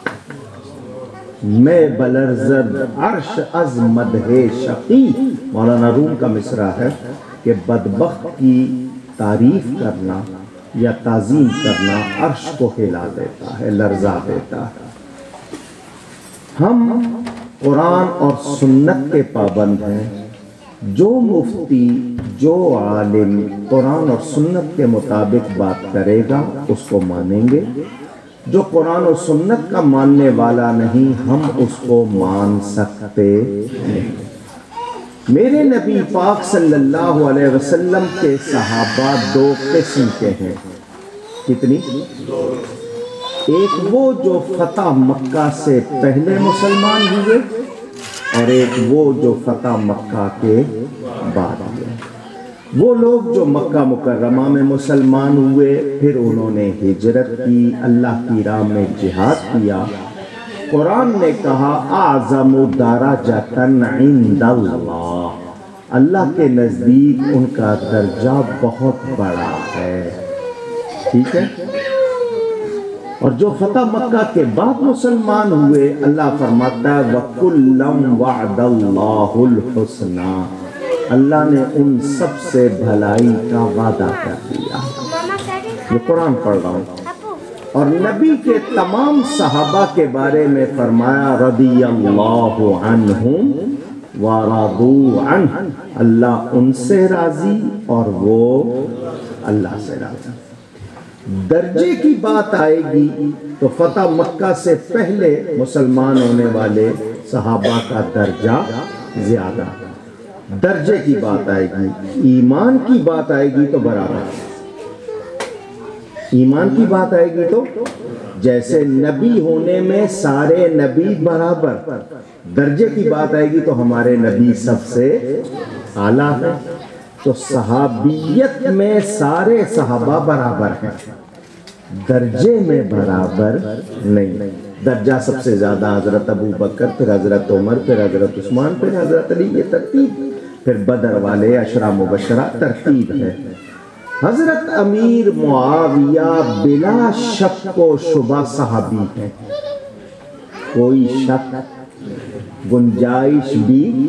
E: میں بلرزد عرش از مدح شقی۔ مولانا روم کا مصرع ہے کہ بدبخت کی تعریف کرنا یا تعظیم کرنا عرش کو ہلا دیتا ہے، لرزا دیتا ہے۔ ہم قرآن اور سنت کے پابند ہیں، جو مفتی، جو عالم قرآن اور سنت کے مطابق بات کرے گا اس کو مانیں گے، جو قرآن و سنت کا ماننے والا نہیں ہم اس کو مان سکتے نہیں۔ میرے نبی پاک صلی اللہ علیہ وسلم کے صحابہ دو قسم کے ہیں۔ کتنی؟ ایک وہ جو فتح مکہ سے پہلے مسلمان ہوئے، اور ایک وہ جو فتح مکہ کے بعد ہوئے۔ وہ لوگ جو مکہ مکرمہ میں مسلمان ہوئے، پھر انہوں نے ہجرت کی، اللہ کی راہ میں جہاد کیا۔ قرآن نے کہا اعظم درجۃ عند اللہ، اللہ کے نزدیک ان کا درجہ بہت بڑا ہے، ٹھیک ہے۔ اور جو فتح مکہ کے بعد مسلمان ہوئے، اللہ فرماتا ہے وَكُلًّا وَعْدَ اللَّهُ الْحُسْنَى، اللہ نے ان سب سے بھلائی کا وعدہ کر دیا۔ یہ قرآن پڑھ رہا ہوں۔ اور نبی کے تمام صحابہ کے بارے میں فرمایا رضی اللہ عنہم ورضوا عنہ، اللہ ان سے راضی اور وہ اللہ سے راضی۔ درجے کی بات آئے گی تو فتح مکہ سے پہلے مسلمان ہونے والے صحابہ کا درجہ زیادہ، درجے کی بات آئے گی۔ ایمان کی بات آئے گی تو برابر، ایمان کی بات آئے گی تو جیسے نبی ہونے میں سارے نبی برابر، درجے کی بات آئے گی تو ہمارے نبی سب سے اعلیٰ ہے۔ تو صحابیت میں سارے صحابہ برابر ہیں، درجے میں برابر نہیں۔ درجہ سب سے زیادہ حضرت ابو بکر، پھر حضرت عمر، پھر حضرت عثمان، پھر حضرت علی، یہ ترتیب، پھر بدر والے عشرہ مبشرہ، ترتیب ہے۔ حضرت امیر معاویہ بلا شک و شبہ صحابی ہیں، کوئی شک گنجائش بھی۔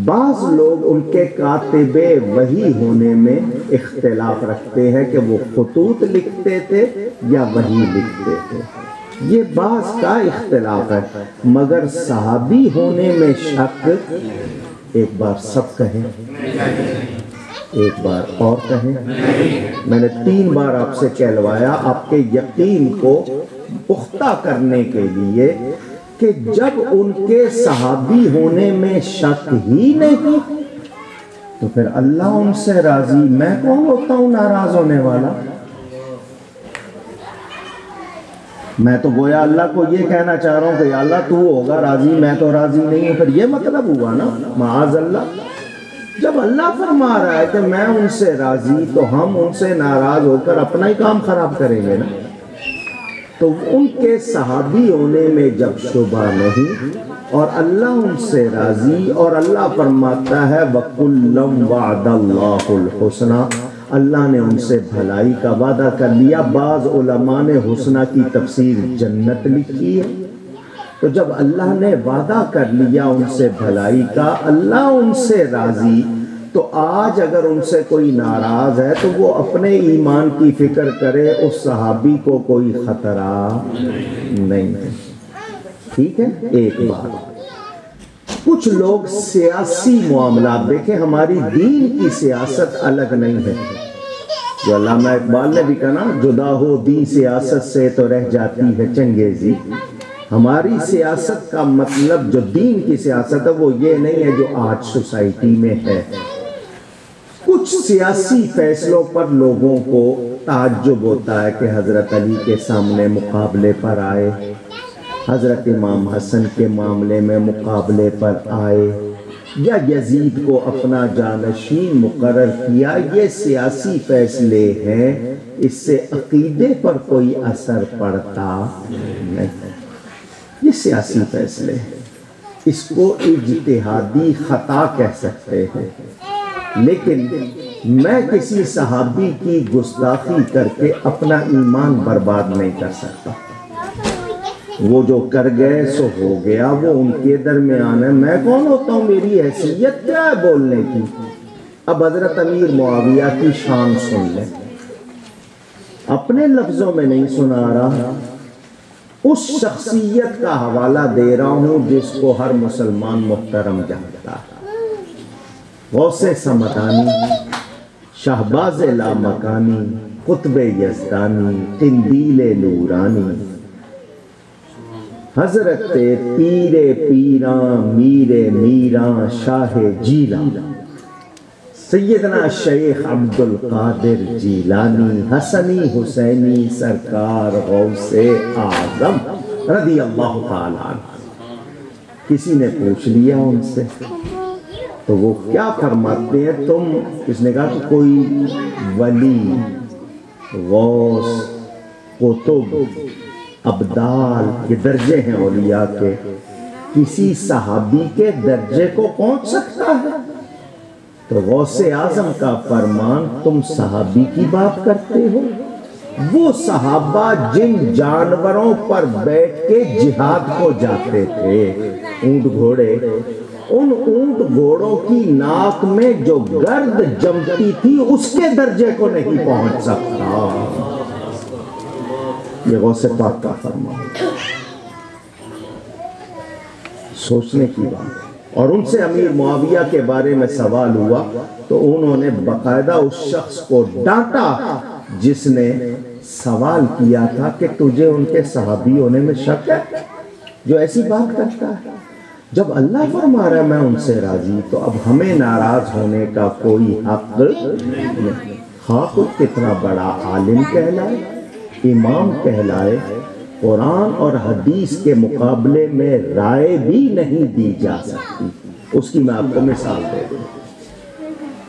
E: بعض لوگ ان کے کاتب وحی ہونے میں اختلاف رکھتے ہیں کہ وہ خطوط لکھتے تھے یا وحی لکھتے تھے، یہ بعض کا اختلاف ہے، مگر صحابی ہونے میں شک۔ ایک بار سب کہیں، ایک بار اور کہیں۔ میں نے 3 بار آپ سے کہلوایا آپ کے یقین کو پختہ کرنے کے لیے کہ جب ان کے صحابی ہونے میں شک ہی نہیں تو پھر اللہ ان سے راضی، میں کون ہوتا ہوں ناراض ہونے والا؟ میں تو گویا اللہ کو یہ کہنا چاہ رہا ہوں کہ یا اللہ تو ہوگا راضی، میں تو راضی نہیں ہوں، پھر یہ مطلب ہوا نا معاذ اللہ۔ جب اللہ فرما رہا ہے کہ میں ان سے راضی تو ہم ان سے ناراض ہو کر اپنا ہی کام خراب کریں گے نا۔ تو ان کے صحابی ہونے میں جب شبہ نہیں اور اللہ ان سے راضی، اور اللہ فرماتا ہے وَكُلًّا وَعَدَ اللَّهُ الْحُسْنَى، اللہ نے ان سے بھلائی کا وعدہ کر لیا۔ بعض علماء نے حسنہ کی تفسیر جنت لکھی ہے۔ تو جب اللہ نے وعدہ کر لیا ان سے بھلائی کا، اللہ ان سے راضی، تو آج اگر ان سے کوئی ناراض ہے تو وہ اپنے ایمان کی فکر کرے، اس صحابی کو کوئی خطرہ نہیں ہے۔ ٹھیک ہے، ایک بات، کچھ لوگ سیاسی معاملات، دیکھیں ہماری دین کی سیاست الگ نہیں ہے، جو علامہ اقبال نے بھی کہا نا، جدا ہو دین سیاست سے تو رہ جاتی ہے چنگیزی۔ ہماری سیاست کا مطلب جو دین کی سیاست ہے وہ یہ نہیں ہے جو آج سوسائٹی میں ہے۔ کچھ سیاسی فیصلوں پر لوگوں کو تعجب ہوتا ہے کہ حضرت علی کے سامنے مقابلے پر آئے، حضرت امام حسن کے معاملے میں مقابلے پر آئے، یا یزید کو اپنا جانشین مقرر کیا۔ یہ سیاسی فیصلے ہیں، اس سے عقیدے پر کوئی اثر پڑتا نہیں، یہ سیاسی فیصلے ہیں، اس کو اجتہادی خطا کہہ سکتے ہیں۔ لیکن میں کسی صحابی کی گستاخی کر کے اپنا ایمان برباد نہیں کر سکتا۔ وہ جو کر گئے سو ہو گیا، وہ ان کے درمیان ہے، میں کون ہوتا ہوں، میری حیثیت کیا ہے بولنے کی۔ اب حضرت امیر معاویہ کی شان سن لیں، اپنے لفظوں میں نہیں سنا رہا، اس شخصیت کا حوالہ دے رہا ہوں جس کو ہر مسلمان محترم جانتا ہے۔ غوث سمدانی، شہباز لامکانی، قطب یزدانی، قندیل نورانی، حضرت پیر پیراں میر میراں شاہ جیلاں، سیدنا شیخ عبد القادر جیلانی، حسنی حسینی سرکار غوث اعظم رضی اللہ تعالیٰ عنہ۔ کسی نے پوچھ لیا ان سے تو وہ کیا فرماتے ہیں، تم، کس نے کہا کہ کوئی ولی، غوث، قطب، ابدال، یہ درجے ہیں اولیاء کے، کسی صحابی کے درجے کو پہنچ سکتا ہے؟ تو غوث اعظم کا فرمان، تم صحابی کی بات کرتے ہو؟ وہ صحابہ جن جانوروں پر بیٹھ کے جہاد کو جاتے تھے، اونٹ گھوڑے، ان اونٹ گھوڑوں کی ناک میں جو گرد جمتی تھی اس کے درجے کو نہیں پہنچ سکتا۔ یہ غوث پاک کا فرمان، سوچنے کی بات۔ اور ان سے امیر معاویہ کے بارے میں سوال ہوا تو انہوں نے باقاعدہ اس شخص کو ڈانٹا جس نے سوال کیا تھا کہ تجھے ان کے صحابی ہونے میں شک ہے جو ایسی بات کرتا ہے؟ جب اللہ فرما رہا ہے میں ان سے راضی، تو اب ہمیں ناراض ہونے کا کوئی حق نہیں۔ ہاں، کوئی کتنا بڑا عالم کہلائے، امام کہلائے، قرآن اور حدیث کے مقابلے میں رائے بھی نہیں دی جا سکتی۔ اس کی میں آپ کو مثال دے دوں۔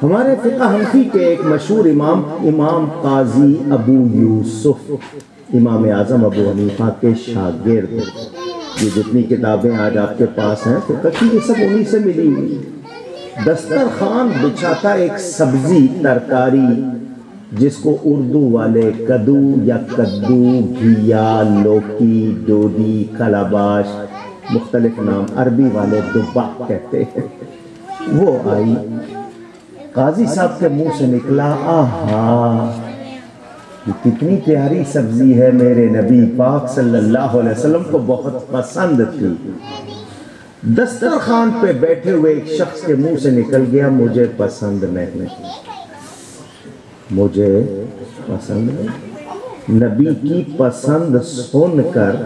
E: ہمارے فقہ حنفی کے ایک مشہور امام قاضی ابو یوسف، امام اعظم ابو حنیفہ کے شاگرد، یہ جتنی کتابیں آج آپ کے پاس ہیں فقہ کی، یہ سب انہی سے ملی ہوئی۔ دسترخوان بچھاتا ایک سبزی ترکاری جس کو اردو والے کدو یا کدو، گھیا، لوکی، ڈوڈی، کلاباش، مختلف نام، عربی والے دبا کہتے ہیں۔ وہ آئی، قاضی صاحب کے منہ سے نکلا، آہا یہ کتنی پیاری سبزی ہے، میرے نبی پاک صلی اللہ علیہ وسلم کو بہت پسند تھی۔ دسترخوان پہ بیٹھے ہوئے ایک شخص کے منہ سے نکل گیا، مجھے پسند نہیں، مجھے پسند نہیں۔ نبی کی پسند سن کر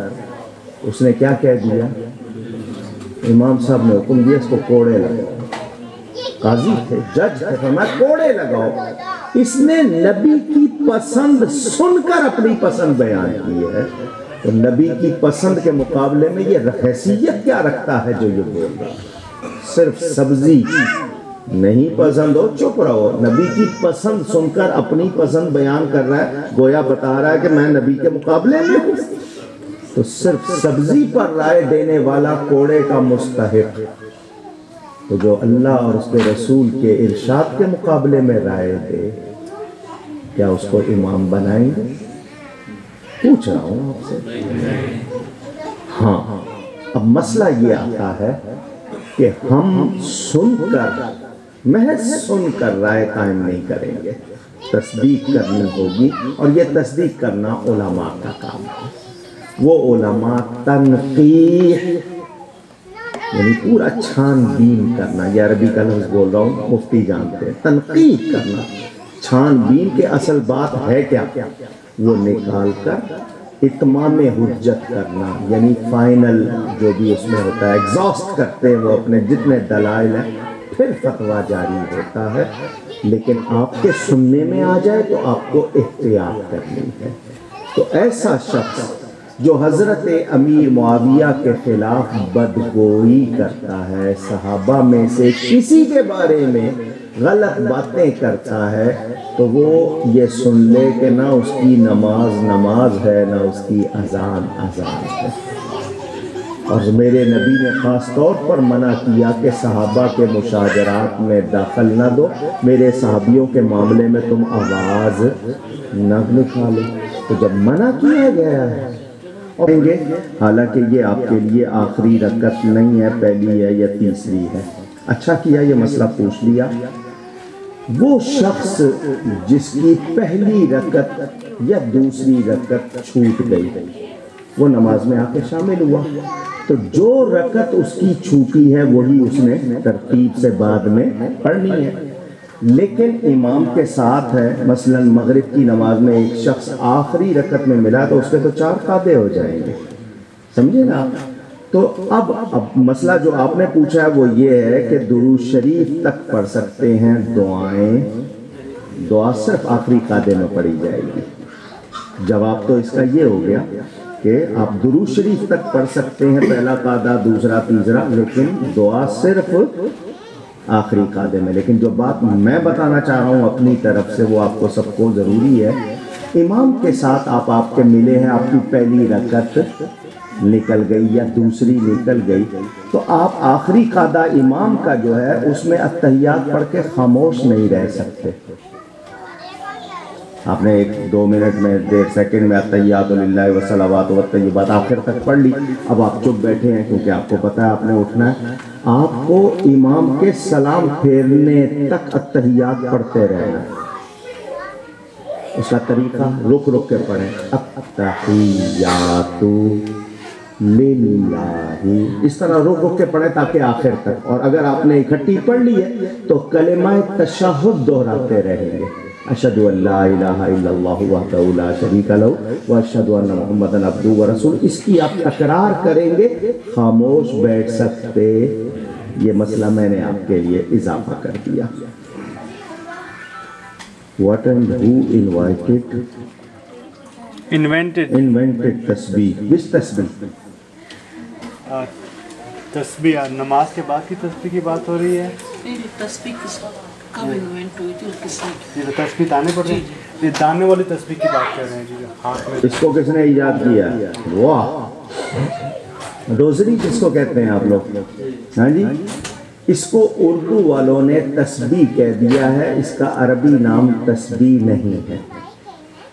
E: اس نے کیا کہہ دیا؟ امام صاحب نے حکم دیا اس کو کوڑے لگاؤ۔ قاضی تھے، جج تھے، فرمایا کوڑے لگاؤ۔ اس نے نبی کی پسند سن کر اپنی پسند بیان کی ہے، تو نبی کی پسند کے مقابلے میں یہ حیثیت کیا رکھتا ہے جو یہ بول رہا ہے؟ صرف سبزی نہیں پسند ہو چپ رہو، نبی کی پسند سن کر اپنی پسند بیان کر رہا ہے، گویا بتا رہا ہے کہ میں نبی کے مقابلے میں ہوں۔ تو صرف سبزی پر رائے دینے والا کوڑے کا مستحق، تو جو اللہ اور اس کے رسول کے ارشاد کے مقابلے میں رائے دے، کیا اس کو امام بنائیں گے؟ پوچھ رہا ہوں آپ سے۔ ہاں، اب مسئلہ یہ آتا ہے کہ ہم سن کر، محض سن کر رائے قائم نہیں کریں گے، تصدیق کرنی ہوگی، اور یہ تصدیق کرنا علماء کا کام ہے۔ وہ علماء تنقیح، یعنی پورا چھان بین کرنا، یہ عربی کا لفظ بول رہا ہوں، مفتی جانتے ہیں، تنقیح کرنا، چھان بین کے اصل بات ہے کیا، وہ نکال کر اتمام حجت کرنا، یعنی فائنل جو بھی اس میں ہوتا ہے، ایگزاسٹ کرتے ہیں وہ اپنے جتنے دلائل ہیں، پھر فتویٰ جاری ہوتا ہے۔ لیکن آپ کے سننے میں آ جائے تو آپ کو احتیاط کرنی ہے۔ تو ایسا شخص جو حضرت امیر معاویہ کے خلاف بدگوئی کرتا ہے، صحابہ میں سے کسی کے بارے میں غلط باتیں کرتا ہے، تو وہ یہ سن لے کہ نہ اس کی نماز نماز ہے، نہ اس کی اذان اذان ہے۔ اور میرے نبی نے خاص طور پر منع کیا کہ صحابہ کے مشاجرات میں دخل نہ دو، میرے صحابیوں کے معاملے میں تم آواز نہ نکالو۔ تو جب منع کیا گیا ہے، حالانکہ یہ آپ کے لیے آخری رکعت نہیں ہے، پہلی ہے یا تیسری ہے، اچھا کیا یہ مسئلہ پوچھ لیا۔ وہ شخص جس کی پہلی رکعت یا دوسری رکعت چھوٹ گئی، وہ نماز میں آ کے شامل ہوا، تو جو رکعت اس کی چھوٹی ہے وہی اس نے ترتیب سے بعد میں پڑھنی ہے۔ لیکن امام کے ساتھ ہے، مثلا مغرب کی نماز میں ایک شخص آخری رکعت میں ملا تو اس کے تو 4 قاعدے ہو جائیں گے، سمجھے نا؟ تو اب مسئلہ جو آپ نے پوچھا ہے وہ یہ ہے کہ درود شریف تک پڑھ سکتے ہیں دعائیں، دعا صرف آخری قاعدے میں پڑھی جائے گی۔ جواب تو اس کا یہ ہو گیا کہ آپ درود شریف تک پڑھ سکتے ہیں، پہلا قاعدہ، دوسرا، تیسرا، لیکن دعا صرف آخری قاعدے میں۔ لیکن جو بات میں بتانا چاہ رہا ہوں اپنی طرف سے، وہ آپ کو سب کو ضروری ہے، امام کے ساتھ آپ کے ملے ہیں، آپ کی پہلی رکعت نکل گئی یا دوسری نکل گئی، تو آپ آخری قاعدہ امام کا جو ہے اس میں اتحیات پڑھ کے خاموش نہیں رہ سکتے۔ آپ نے 1-2 منٹ میں 1.5 سیکنڈ میں اتحیات للہ والصلوات والطیبات آخر تک پڑھ لی، اب آپ چپ بیٹھے ہیں کیونکہ آپ کو پتہ ہے آپ نے اٹھنا ہے، آپ کو امام کے سلام پھیرنے تک اتحیات پڑھتے رہنا۔ اس کا طریقہ رک رک کے پڑھیں، التحیات للہ، اس طرح رک رک کے پڑھیں تاکہ آخر تک، اور اگر آپ نے اکٹھی پڑھ لی ہے تو کلمہ تشہد دہراتے رہیں گے، اشہد ان لا الہ الا اللہ وحدہ لا شریک لہ واشہد ان محمدا عبدہ ورسولہ، اس کی آپ تکرار کریں گے، خاموش بیٹھ سکتے۔ یہ مسئلہ میں نے آپ کے لیے اضافہ کر دیا۔ What and who invented تسبیح؟ which تسبیح؟
C: تسبیح نماز کے بعد کی تسبیح کی بات ہو رہی ہے؟
G: تسبیح کب انوینٹ ہوئی تھی اور کس نے؟
C: یہ تسبیح دانے پڑ رہے ہیں، یہ دانے والی تسبیح کی بات کر رہے ہیں جی، ہاتھ میں۔
E: اس کو کس نے ایجاد کیا؟ واہ، روزری جس کو کہتے ہیں آپ لوگ، ہاں جی، اس کو اردو والوں نے تسبیح کہہ دیا ہے، اس کا عربی نام تسبیح نہیں ہے۔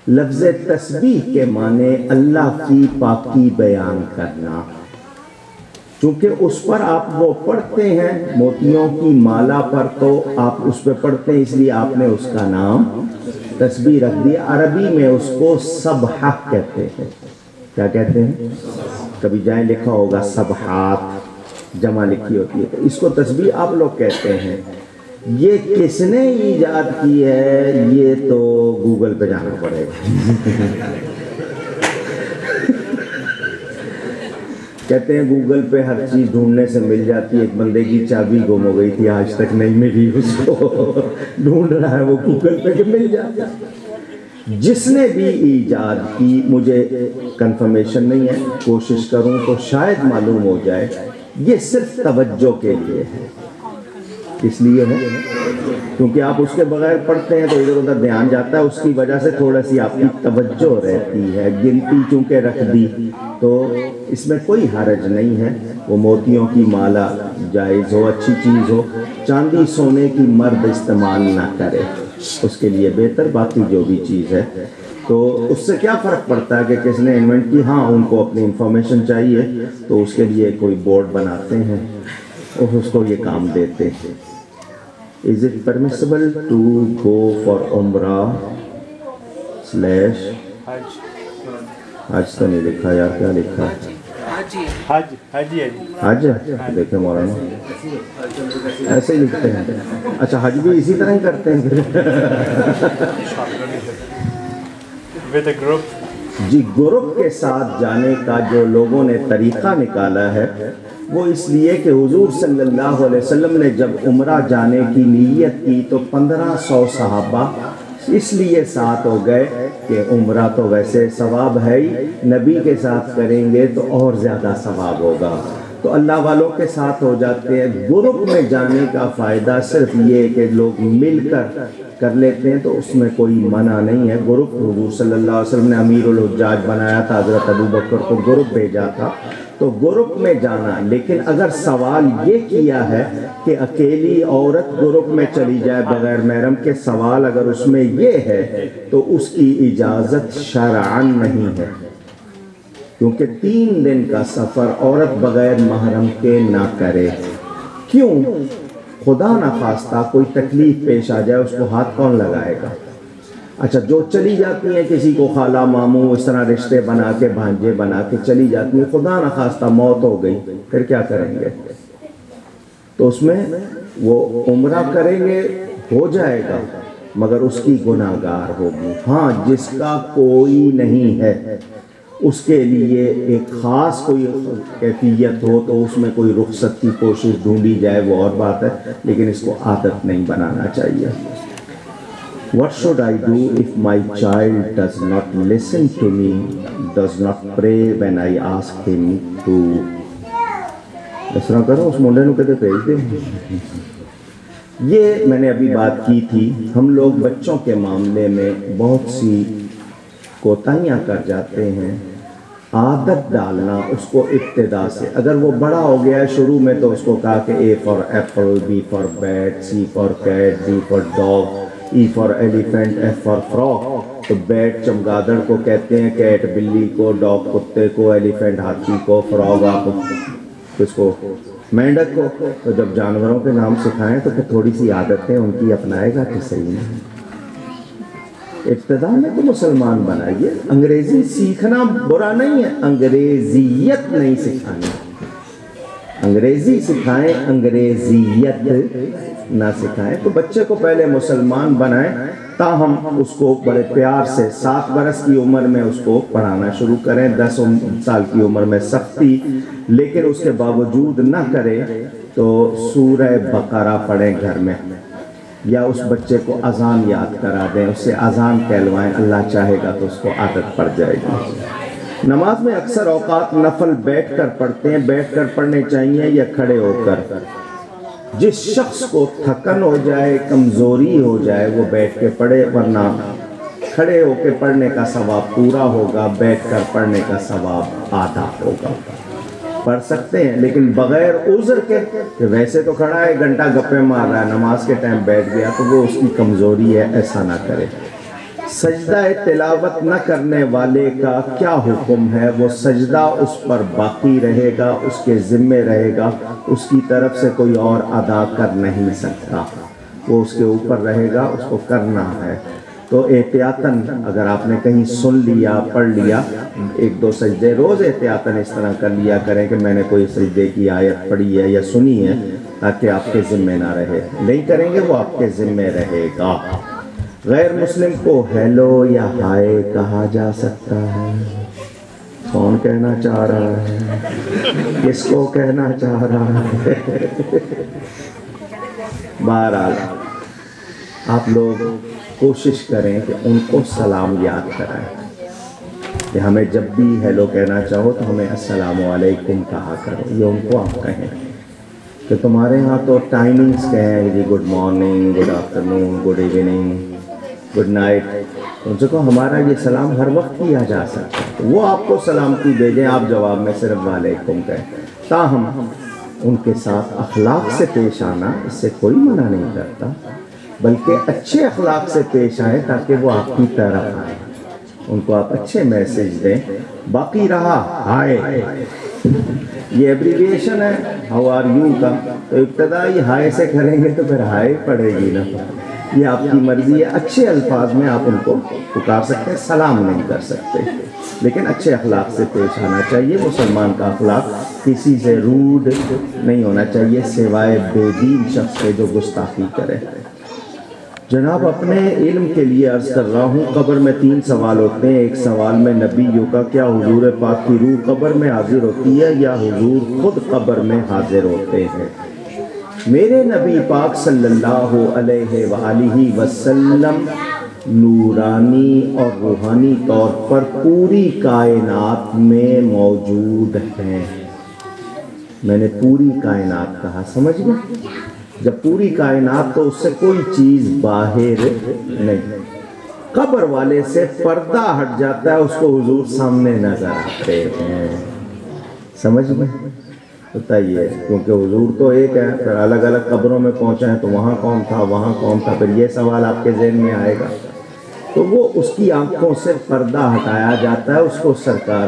E: لفظ تسبیح کے معنی اللہ کی پاکی بیان کرنا، چونکہ اس پر آپ وہ پڑھتے ہیں موتیوں کی مالا پر، تو آپ اس پہ پڑھتے ہیں، اس لیے آپ نے اس کا نام تسبیح رکھ دیا۔ عربی میں اس کو سبحہ کہتے ہیں۔ کیا کہتے ہیں؟ کبھی جائیں لکھا ہوگا سبحات، جمع لکھی ہوتی ہے، تو اس کو تسبیح آپ لوگ کہتے ہیں۔ یہ کس نے ایجاد کی ہے یہ تو گوگل پہ جانا پڑے گا۔ کہتے ہیں گوگل پہ ہر چیز ڈھونڈنے سے مل جاتی ہے، ایک بندے کی چابی گم ہو گئی تھی، آج تک نہیں ملی، اس کو ڈھونڈ رہا ہے وہ گوگل پہ کہ مل جاتا ہے۔ جس نے بھی ایجاد کی، مجھے کنفرمیشن نہیں ہے، کوشش کروں تو شاید معلوم ہو جائے، یہ صرف توجہ کے لیے ہے۔ اس لیے ہے کیونکہ آپ اس کے بغیر پڑھتے ہیں تو ادھر ادھر دھیان جاتا ہے، اس کی وجہ سے تھوڑا سی آپ کی توجہ رہتی ہے، گنتی چونکہ رکھ دی تو اس میں کوئی حرج نہیں ہے۔ وہ موتیوں کی مالا جائز ہو، اچھی چیز ہو، چاندی سونے کی مرد استعمال نہ کرے، اس کے لیے بہتر، باقی جو بھی چیز ہے تو اس سے کیا فرق پڑتا ہے کہ کس نے انوینٹ کی، ہاں ان کو اپنی انفارمیشن چاہیے تو اس کے لیے کوئی بورڈ بناتے ہیں اور اس کو یہ کام دیتے ہیں۔ Is it permissible to go for Umrah / حج تو نہیں لکھا یار، کیا لکھا ہے؟ حج دیکھیں مولانا ایسے ہی لکھتے ہیں، اچھا حج بھی اسی طرح ہی کرتے ہیں جی گروپ کے ساتھ جانے کا جو لوگوں نے طریقہ نکالا ہے وہ اس لیے کہ حضور صلی اللہ علیہ وسلم نے جب عمرہ جانے کی نیت کی تو 1500 صحابہ اس لیے ساتھ ہو گئے کہ عمرہ تو ویسے ثواب ہے ہی، نبی کے ساتھ کریں گے تو اور زیادہ ثواب ہوگا، تو اللہ والوں کے ساتھ ہو جاتے ہیں۔ گروپ میں جانے کا فائدہ صرف یہ کہ لوگ مل کر لیتے ہیں تو اس میں کوئی منع نہیں ہے۔ گروپ حضور صلی اللہ علیہ وسلم نے امیر الحجاج بنایا تھا، حضرت ابوبکر کو گروپ بھیجا تھا تو گروپ میں جانا، لیکن اگر سوال یہ کیا ہے کہ اکیلی عورت گروپ میں چلی جائے بغیر محرم کے، سوال اگر اس میں یہ ہے تو اس کی اجازت شرعاً نہیں ہے، کیونکہ 3 دن کا سفر عورت بغیر محرم کے نہ کرے۔ کیوں؟ خدا نخواستہ کوئی تکلیف پیش آ جائے، اس کو ہاتھ کون لگائے گا؟ اچھا جو چلی جاتی ہیں کسی کو خالہ ماموں اس طرح رشتے بنا کے بھانجے بنا کے چلی جاتی ہیں، خدا نخواستہ موت ہو گئی، پھر کیا کریں گے؟ تو اس میں وہ عمرہ کریں گے، ہو جائے گا مگر اس کی گناہ گار ہوگی۔ ہاں جس کا کوئی نہیں ہے اس کے لیے ایک خاص کوئی کیفیت ہو تو اس میں کوئی رخصت کی کوشش ڈھونڈی جائے، وہ اور بات ہے، لیکن اس کو عادت نہیں بنانا چاہیے۔ What should I do if my child does not listen to me, does not pray when I ask him to؟ اس طرح کرو، اس منڈے نو کہتے بھیج دیں۔ یہ میں نے ابھی بات کی تھی، ہم لوگ بچوں کے معاملے میں بہت سی کوتاہیاں کر جاتے ہیں۔ عادت ڈالنا اس کو ابتدا سے، اگر وہ بڑا ہو گیا ہے شروع میں تو اس کو کہا کہ A for apple, B for bat, C for cat, D for dog, E for elephant, F for frog، تو بیٹ چمگادڑ کو کہتے ہیں، کیٹ بلی کو، ڈاگ کتے کو، ایلیفینٹ ہاتھی کو، فراگ آپ اس کو مینڈک کو۔ تو جب جانوروں کے نام سکھائیں تو پھر تھوڑی سی عادتیں ان کی اپنائے گا کہ صحیح نہیں۔ ابتدا میں تو مسلمان بنائیے، انگریزی سیکھنا برا نہیں ہے، انگریزیت نہیں سکھانی، انگریزی سکھائیں، انگریزیت نہ سکھائیں۔ تو بچے کو پہلے مسلمان بنائیں، تاہم اس کو بڑے پیار سے 7 برس کی عمر میں اس کو پڑھانا شروع کریں، 10 سال کی عمر میں سختی، لیکن اس کے باوجود نہ کرے تو سورہ بقرہ پڑھیں گھر میں، یا اس بچے کو اذان یاد کرا دیں، اس سے اذان کہلوائیں، اللہ چاہے گا تو اس کو عادت پڑ جائے گی۔ نماز میں اکثر اوقات نفل بیٹھ کر پڑھتے ہیں، بیٹھ کر پڑھنے چاہیے یا کھڑے ہو کر؟ جس شخص کو تھکن ہو جائے، کمزوری ہو جائے، وہ بیٹھ کے پڑھے، ورنہ کھڑے ہو کے پڑھنے کا ثواب پورا ہوگا، بیٹھ کر پڑھنے کا ثواب آدھا ہوگا۔ پڑھ سکتے ہیں لیکن بغیر عذر کے، کہ ویسے تو کھڑا ہے گھنٹہ گپے مار رہا ہے، نماز کے ٹائم بیٹھ گیا تو وہ اس کی کمزوری ہے، ایسا نہ کرے۔ سجدہ تلاوت نہ کرنے والے کا کیا حکم ہے؟ وہ سجدہ اس پر باقی رہے گا، اس کے ذمے رہے گا، اس کی طرف سے کوئی اور ادا کر نہیں سکتا، وہ اس کے اوپر رہے گا، اس کو کرنا ہے۔ تو احتیاطاً اگر آپ نے کہیں سن لیا، پڑھ لیا، 1-2 سجدے روز احتیاطاً اس طرح کر لیا کریں کہ میں نے کوئی سجدے کی آیت پڑھی ہے یا سنی ہے، تاکہ آپ کے ذمے نہ رہے۔ نہیں کریں گے وہ آپ کے ذمے رہے گا۔ غیر مسلم کو ہیلو یا ہائے کہا جا سکتا ہے؟ کون کہنا چاہ رہا ہے؟ کس کو کہنا چاہ رہا ہے؟ بہرحال آپ لوگ کوشش کریں کہ ان کو سلام یاد کرائیں، کہ ہمیں جب بھی ہیلو کہنا چاہو تو ہمیں السلام علیکم کہا کرو، یہ ان کو آپ کہیں۔ کہ تمہارے ہاں تو ٹائمنگز کے ہیں جی، good morning, good afternoon, good evening, good night. ان سے کہو ہمارا یہ سلام ہر وقت کیا جا سکتا ہے. وہ آپ کو سلامتی بھیجیں، آپ جواب میں صرف وعلیکم کہیں. تاہم ان کے ساتھ اخلاق سے پیش آنا اس سے کوئی منع نہیں کرتا، بلکہ اچھے اخلاق سے پیش آئیں تاکہ وہ آپ کی طرف آئیں. ان کو آپ اچھے میسج دیں. باقی رہا ہائے، یہ ایبریویشن ہے ہاؤ آر یو کا، تو ابتدائی ہائے سے کریں گے تو پھر ہائے پڑے گی نا. یہ آپ کی مرضی ہے. اچھے الفاظ میں آپ ان کو پکار سکتے ہیں، سلام نہیں کر سکتے، لیکن اچھے اخلاق سے پیش آنا چاہیے. مسلمان کا اخلاق کسی سے روڈ نہیں ہونا چاہیے سوائے بے دین شخص کے جو گستاخی کرے. جناب اپنے علم کے لیے عرض کر رہا ہوں، قبر میں 3 سوال ہوتے ہیں. ایک سوال میں نبیوں کا، کیا حضور پاک کی روح قبر میں حاضر ہوتی ہے یا حضور خود قبر میں حاضر ہوتے ہیں؟ میرے نبی پاک صلی اللہ علیہ وآلہ وسلم نورانی اور روحانی طور پر پوری کائنات میں موجود ہیں. میں نے پوری کائنات کہا، سمجھ گئے؟ جب پوری کائنات تو اس سے کوئی چیز باہر نہیں. قبر والے سے پردہ ہٹ جاتا ہے، اس کو حضور سامنے نظر آتے ہیں. سمجھ میں بتائیے، کیونکہ حضور تو ایک ہے، پھر الگ الگ قبروں میں پہنچے ہیں تو وہاں کون تھا، وہاں کون تھا، پھر یہ سوال آپ کے ذہن میں آئے گا. تو وہ اس کی آنکھوں سے پردہ ہٹایا جاتا ہے، اس کو سرکار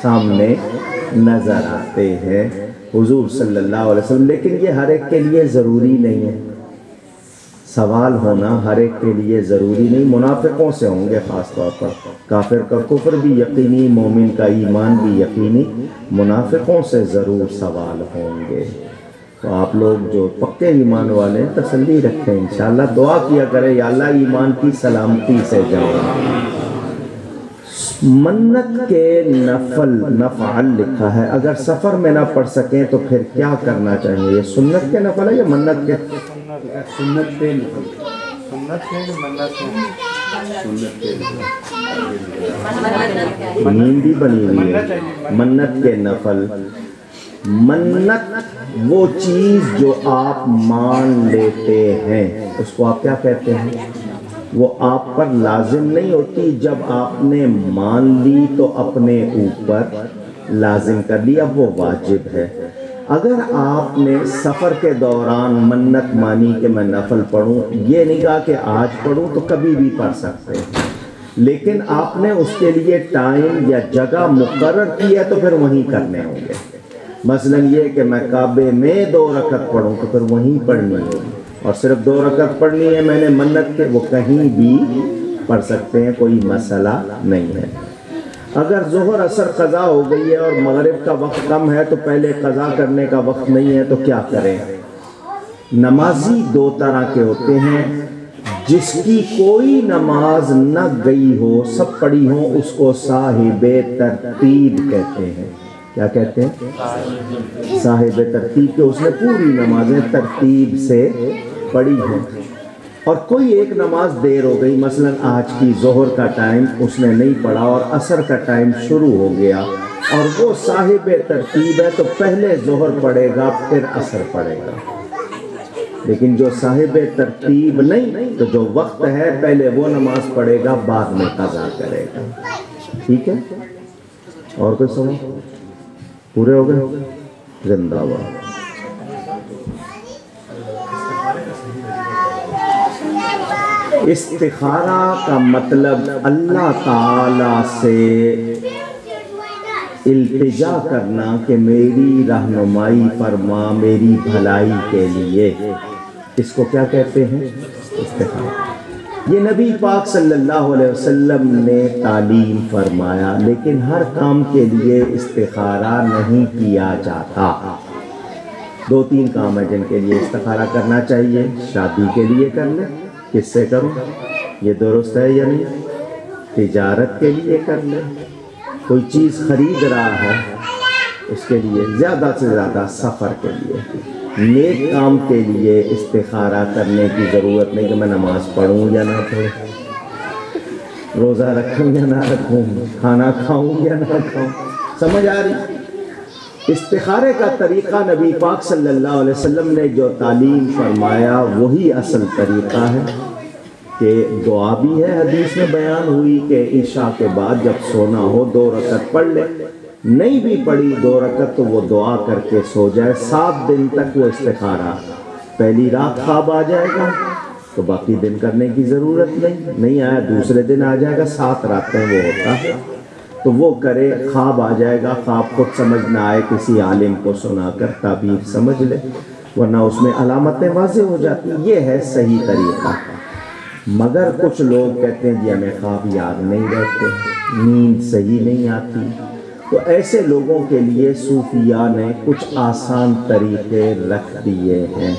E: سامنے نظر آتے ہیں حضور صلی اللہ علیہ وسلم. لیکن یہ ہر ایک کے لیے ضروری نہیں ہے. سوال ہونا ہر ایک کے لیے ضروری نہیں. منافقوں سے ہوں گے خاص طور پر. کافر کا کفر بھی یقینی، مومن کا ایمان بھی یقینی. منافقوں سے ضرور سوال ہوں گے. تو آپ لوگ جو پکے ایمان والے ہیں تسلی رکھیں، انشاءاللہ دعا کیا کریں یا اللہ ایمان کی سلامتی سے جاؤں. منت کے نفل لکھا ہے، اگر سفر میں نہ پڑھ سکیں تو پھر کیا کرنا چاہیے؟ یہ سنت کے نفل ہے یا منت کے؟
C: سنت کے نفل. سنت کے کہ منت کے؟
E: نیند بھی بنی ہوئی ہے. منت کے نفل. منت وہ چیز جو آپ مان لیتے ہیں اس کو آپ کیا کہتے ہیں؟ وہ آپ پر لازم نہیں ہوتی، جب آپ نے مان لی تو اپنے اوپر لازم کر لی، اب وہ واجب ہے. اگر آپ نے سفر کے دوران منت مانی کہ میں نفل پڑھوں، یہ نہیں کہا کہ آج پڑھوں، تو کبھی بھی پڑھ سکتے ہیں، لیکن آپ نے اس کے لیے ٹائم یا جگہ مقرر کی ہے تو پھر وہیں کرنے ہوں گے. مثلا یہ کہ میں کعبے میں 2 رکعت پڑھوں تو پھر وہیں پڑھنی ہوگی، اور صرف 2 رکعت پڑھنی ہے میں نے منت کے، وہ کہیں بھی پڑھ سکتے ہیں، کوئی مسئلہ نہیں ہے. اگر ظہر عصر قضا ہو گئی ہے اور مغرب کا وقت کم ہے تو پہلے قضا کرنے کا وقت نہیں ہے تو کیا کریں؟ نمازی 2 طرح کے ہوتے ہیں. جس کی کوئی نماز نہ گئی ہو، سب پڑھی ہو، اس کو صاحب ترتیب کہتے ہیں. کیا کہتے ہیں؟ صاحب ترتیب کے، اس نے پوری نمازیں ترتیب سے پڑھی ہیں. اور کوئی ایک نماز دیر ہو گئی، مثلا آج کی ظہر کا ٹائم اس نے نہیں پڑھا اور عصر کا ٹائم شروع ہو گیا، اور وہ صاحب ترتیب ہے تو پہلے ظہر پڑھے گا پھر عصر پڑھے گا. لیکن جو صاحب ترتیب نہیں تو جو وقت ہے پہلے وہ نماز پڑھے گا، بعد میں قضا کرے گا. ٹھیک ہے؟ اور کوئی سوال؟ پورے ہو گئے؟ زندہ باد. استخارہ کا مطلب اللہ تعالی سے التجا کرنا کہ میری رہنمائی فرما، میری بھلائی کے لیے. اس کو کیا کہتے ہیں؟ استخارہ. یہ نبی پاک صلی اللہ علیہ وسلم نے تعلیم فرمایا، لیکن ہر کام کے لیے استخارہ نہیں کیا جاتا. 2-3 کام ہیں جن کے لیے استخارہ کرنا چاہیے. شادی کے لیے کر لیں، کس سے کروں یہ درست ہے یا نہیں. تجارت کے لیے کر لیں، کوئی چیز خرید رہا ہے اس کے لیے. زیادہ سے زیادہ سفر کے لیے. نیک کام کے لیے استخارہ کرنے کی ضرورت نہیں کہ میں نماز پڑھوں یا نہ پڑھوں، روزہ رکھوں یا نہ رکھوں، کھانا کھاؤں یا نہ کھاؤں. سمجھ آ رہی؟ استخارے کا طریقہ نبی پاک صلی اللہ علیہ وسلم نے جو تعلیم فرمایا وہی اصل طریقہ ہے کہ دعا بھی ہے، حدیث میں بیان ہوئی کہ عشاء کے بعد جب سونا ہو 2 رکعت پڑھ لے، نہیں بھی پڑھی 2 رکعت تو وہ دعا کر کے سو جائے، 7 دن تک وہ استخارہ، پہلی رات خواب آ جائے گا تو باقی دن کرنے کی ضرورت نہیں آیا دوسرے دن آ جائے گا، 7 راتیں وہ ہوتا ہے تو وہ کرے، خواب آ جائے گا، خواب خود سمجھ نہ آئے کسی عالم کو سنا کر تعبیر سمجھ لے، ورنہ اس میں علامتیں واضح ہو جاتی، یہ ہے صحیح طریقہ۔ مگر کچھ لوگ کہتے ہیں جی ہمیں خواب یاد نہیں رہتے، نیند صحیح نہیں آتی، تو ایسے لوگوں کے لیے صوفیاء نے کچھ آسان طریقے رکھ دیے ہیں،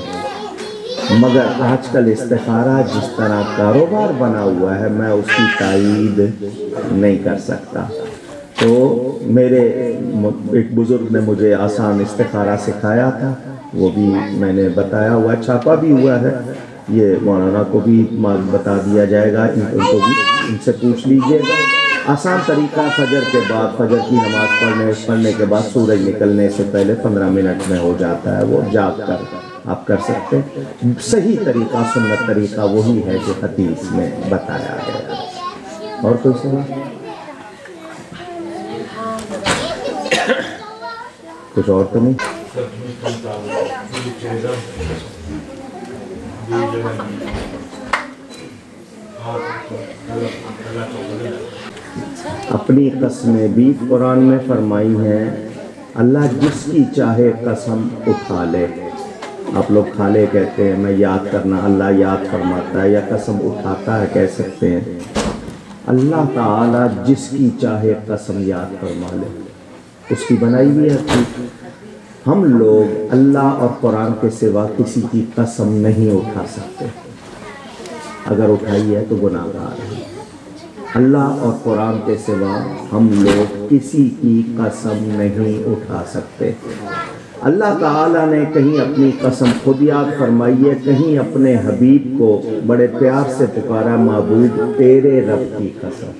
E: مگر آج کل استخارہ جس طرح کاروبار بنا ہوا ہے میں اس کی تائید نہیں کر سکتا۔ تو میرے ایک بزرگ نے مجھے آسان استخارہ سکھایا تھا، وہ بھی میں نے بتایا ہوا، چھاپا بھی ہوا ہے، یہ مولانا کو بھی بتا دیا جائے گا، ان کو بھی ان سے پوچھ لیجئے گا۔ آسان طریقہ فجر کے بعد، فجر کی نماز پڑھنے کے بعد سورج نکلنے سے پہلے 15 منٹ میں ہو جاتا ہے، وہ جاگ کر آپ کر سکتے ہیں۔ صحیح طریقہ سنت طریقہ وہی ہے جو حدیث میں بتایا گیا ہے۔ اور کوئی سوال؟ کچھ اور تو نہیں؟ اپنی قسمیں بھی قرآن میں فرمائی ہیں، اللہ جس کی چاہے قسم اٹھا لے۔ آپ لوگ کھالے کہتے ہیں، میں یاد کرنا، اللہ یاد فرماتا ہے یا قسم اٹھاتا ہے کہہ سکتے ہیں۔ اللہ تعالیٰ جس کی چاہے قسم یاد فرما لے، اس کی بنائی ہوئی ہے۔ ہم لوگ اللہ اور قرآن کے سوا کسی کی قسم نہیں اٹھا سکتے، اگر اٹھائی ہے تو گناہ گار ہے۔ اللہ اور قرآن کے سوا ہم لوگ کسی کی قسم نہیں اٹھا سکتے۔ اللہ تعالیٰ نے کہیں اپنی قسم خود یاد فرمائی ہے، کہیں اپنے حبیب کو بڑے پیار سے پکارا، معبود تیرے رب کی قسم۔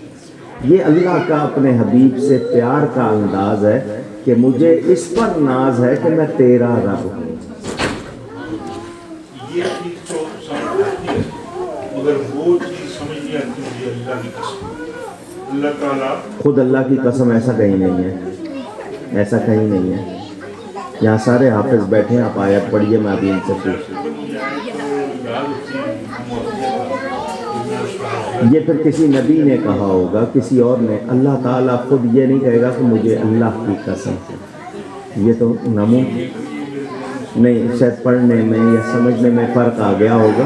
E: یہ اللہ کا اپنے حبیب سے پیار کا انداز ہے کہ مجھے اس پر ناز ہے کہ میں تیرا رب ہوں۔
H: یہ چیز تو سمجھ آتی ہے، مگر وہ چیز سمجھ نہیں آتی مجھے اللہ کی قسم۔ اللہ تعالیٰ
E: خود اللہ کی قسم ایسا کہیں نہیں ہے، ایسا کہیں نہیں ہے۔ یہاں سارے حافظ بیٹھے ہیں، آپ آیت پڑھیے، میں ابھی ان سے پوچھوں۔ یہ پھر کسی نبی نے کہا ہوگا، کسی اور نے، اللہ تعالیٰ خود یہ نہیں کہے گا کہ مجھے اللہ کی قسم، یہ تو نمون نہیں، شاید پڑھنے میں یا سمجھنے میں فرق آ گیا ہوگا،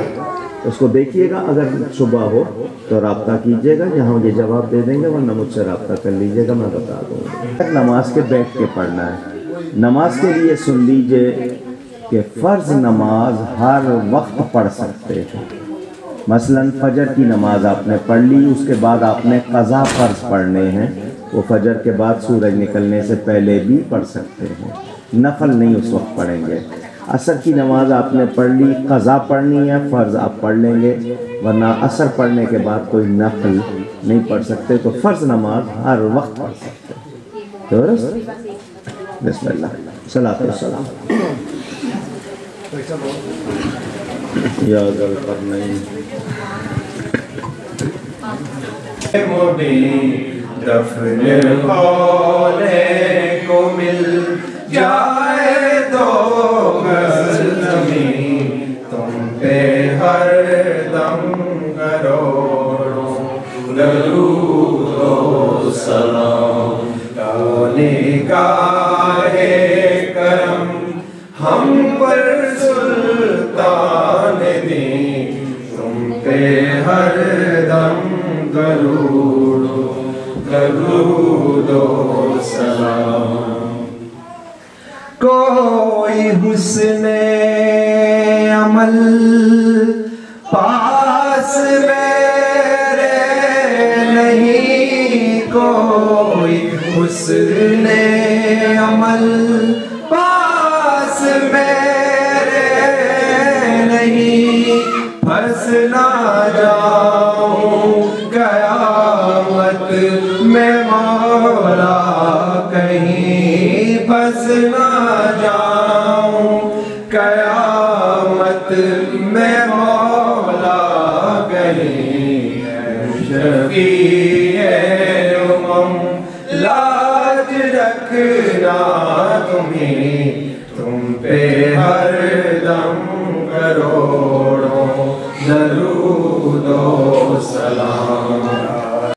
E: اس کو دیکھیے گا، اگر شبہ ہو تو رابطہ کیجیے گا، یہاں یہ جواب دے دیں گے، ورنہ مجھ سے رابطہ کر لیجیے گا، میں بتا دوں گا۔ نماز کے بیٹھ کے پڑھنا ہے۔ نماز کے لیے سن لیجئے کہ فرض نماز ہر وقت پڑھ سکتے ہیں۔ مثلا فجر کی نماز آپ نے پڑھ لی، اس کے بعد آپ نے قضا فرض پڑھنے ہیں، وہ فجر کے بعد سورج نکلنے سے پہلے بھی پڑھ سکتے ہیں، نفل نہیں اس وقت پڑھیں گے۔ عصر کی نماز آپ نے پڑھ لی، قضا پڑھنی ہے، فرض آپ پڑھ لیں گے، ورنہ عصر پڑھنے کے بعد کوئی نفل نہیں پڑھ سکتے، تو فرض نماز ہر وقت پڑھ سکتے ہیں۔ درست؟ بسم اللہ، صلاۃ والسلام یا ذا القرنین۔
C: دفن ہونے کو مل جائے تو زمین تم پہ ہر دم کروڑوں درود و سلام، نگاہ کرم ہم پر سلطان دی، تم پہ ہر دم درود و سلام۔ کوئی حسن عمل پاس میرے نہیں، کوئی حسن عمل پاس میرے نہیں، پھنس نہ جاؤں قیامت میں مولا کہیں، پھنس
I: نہ جاؤں قیامت میں مولا کہیں شفیع امم لاج رکھنا تمہیں تم پہ ہر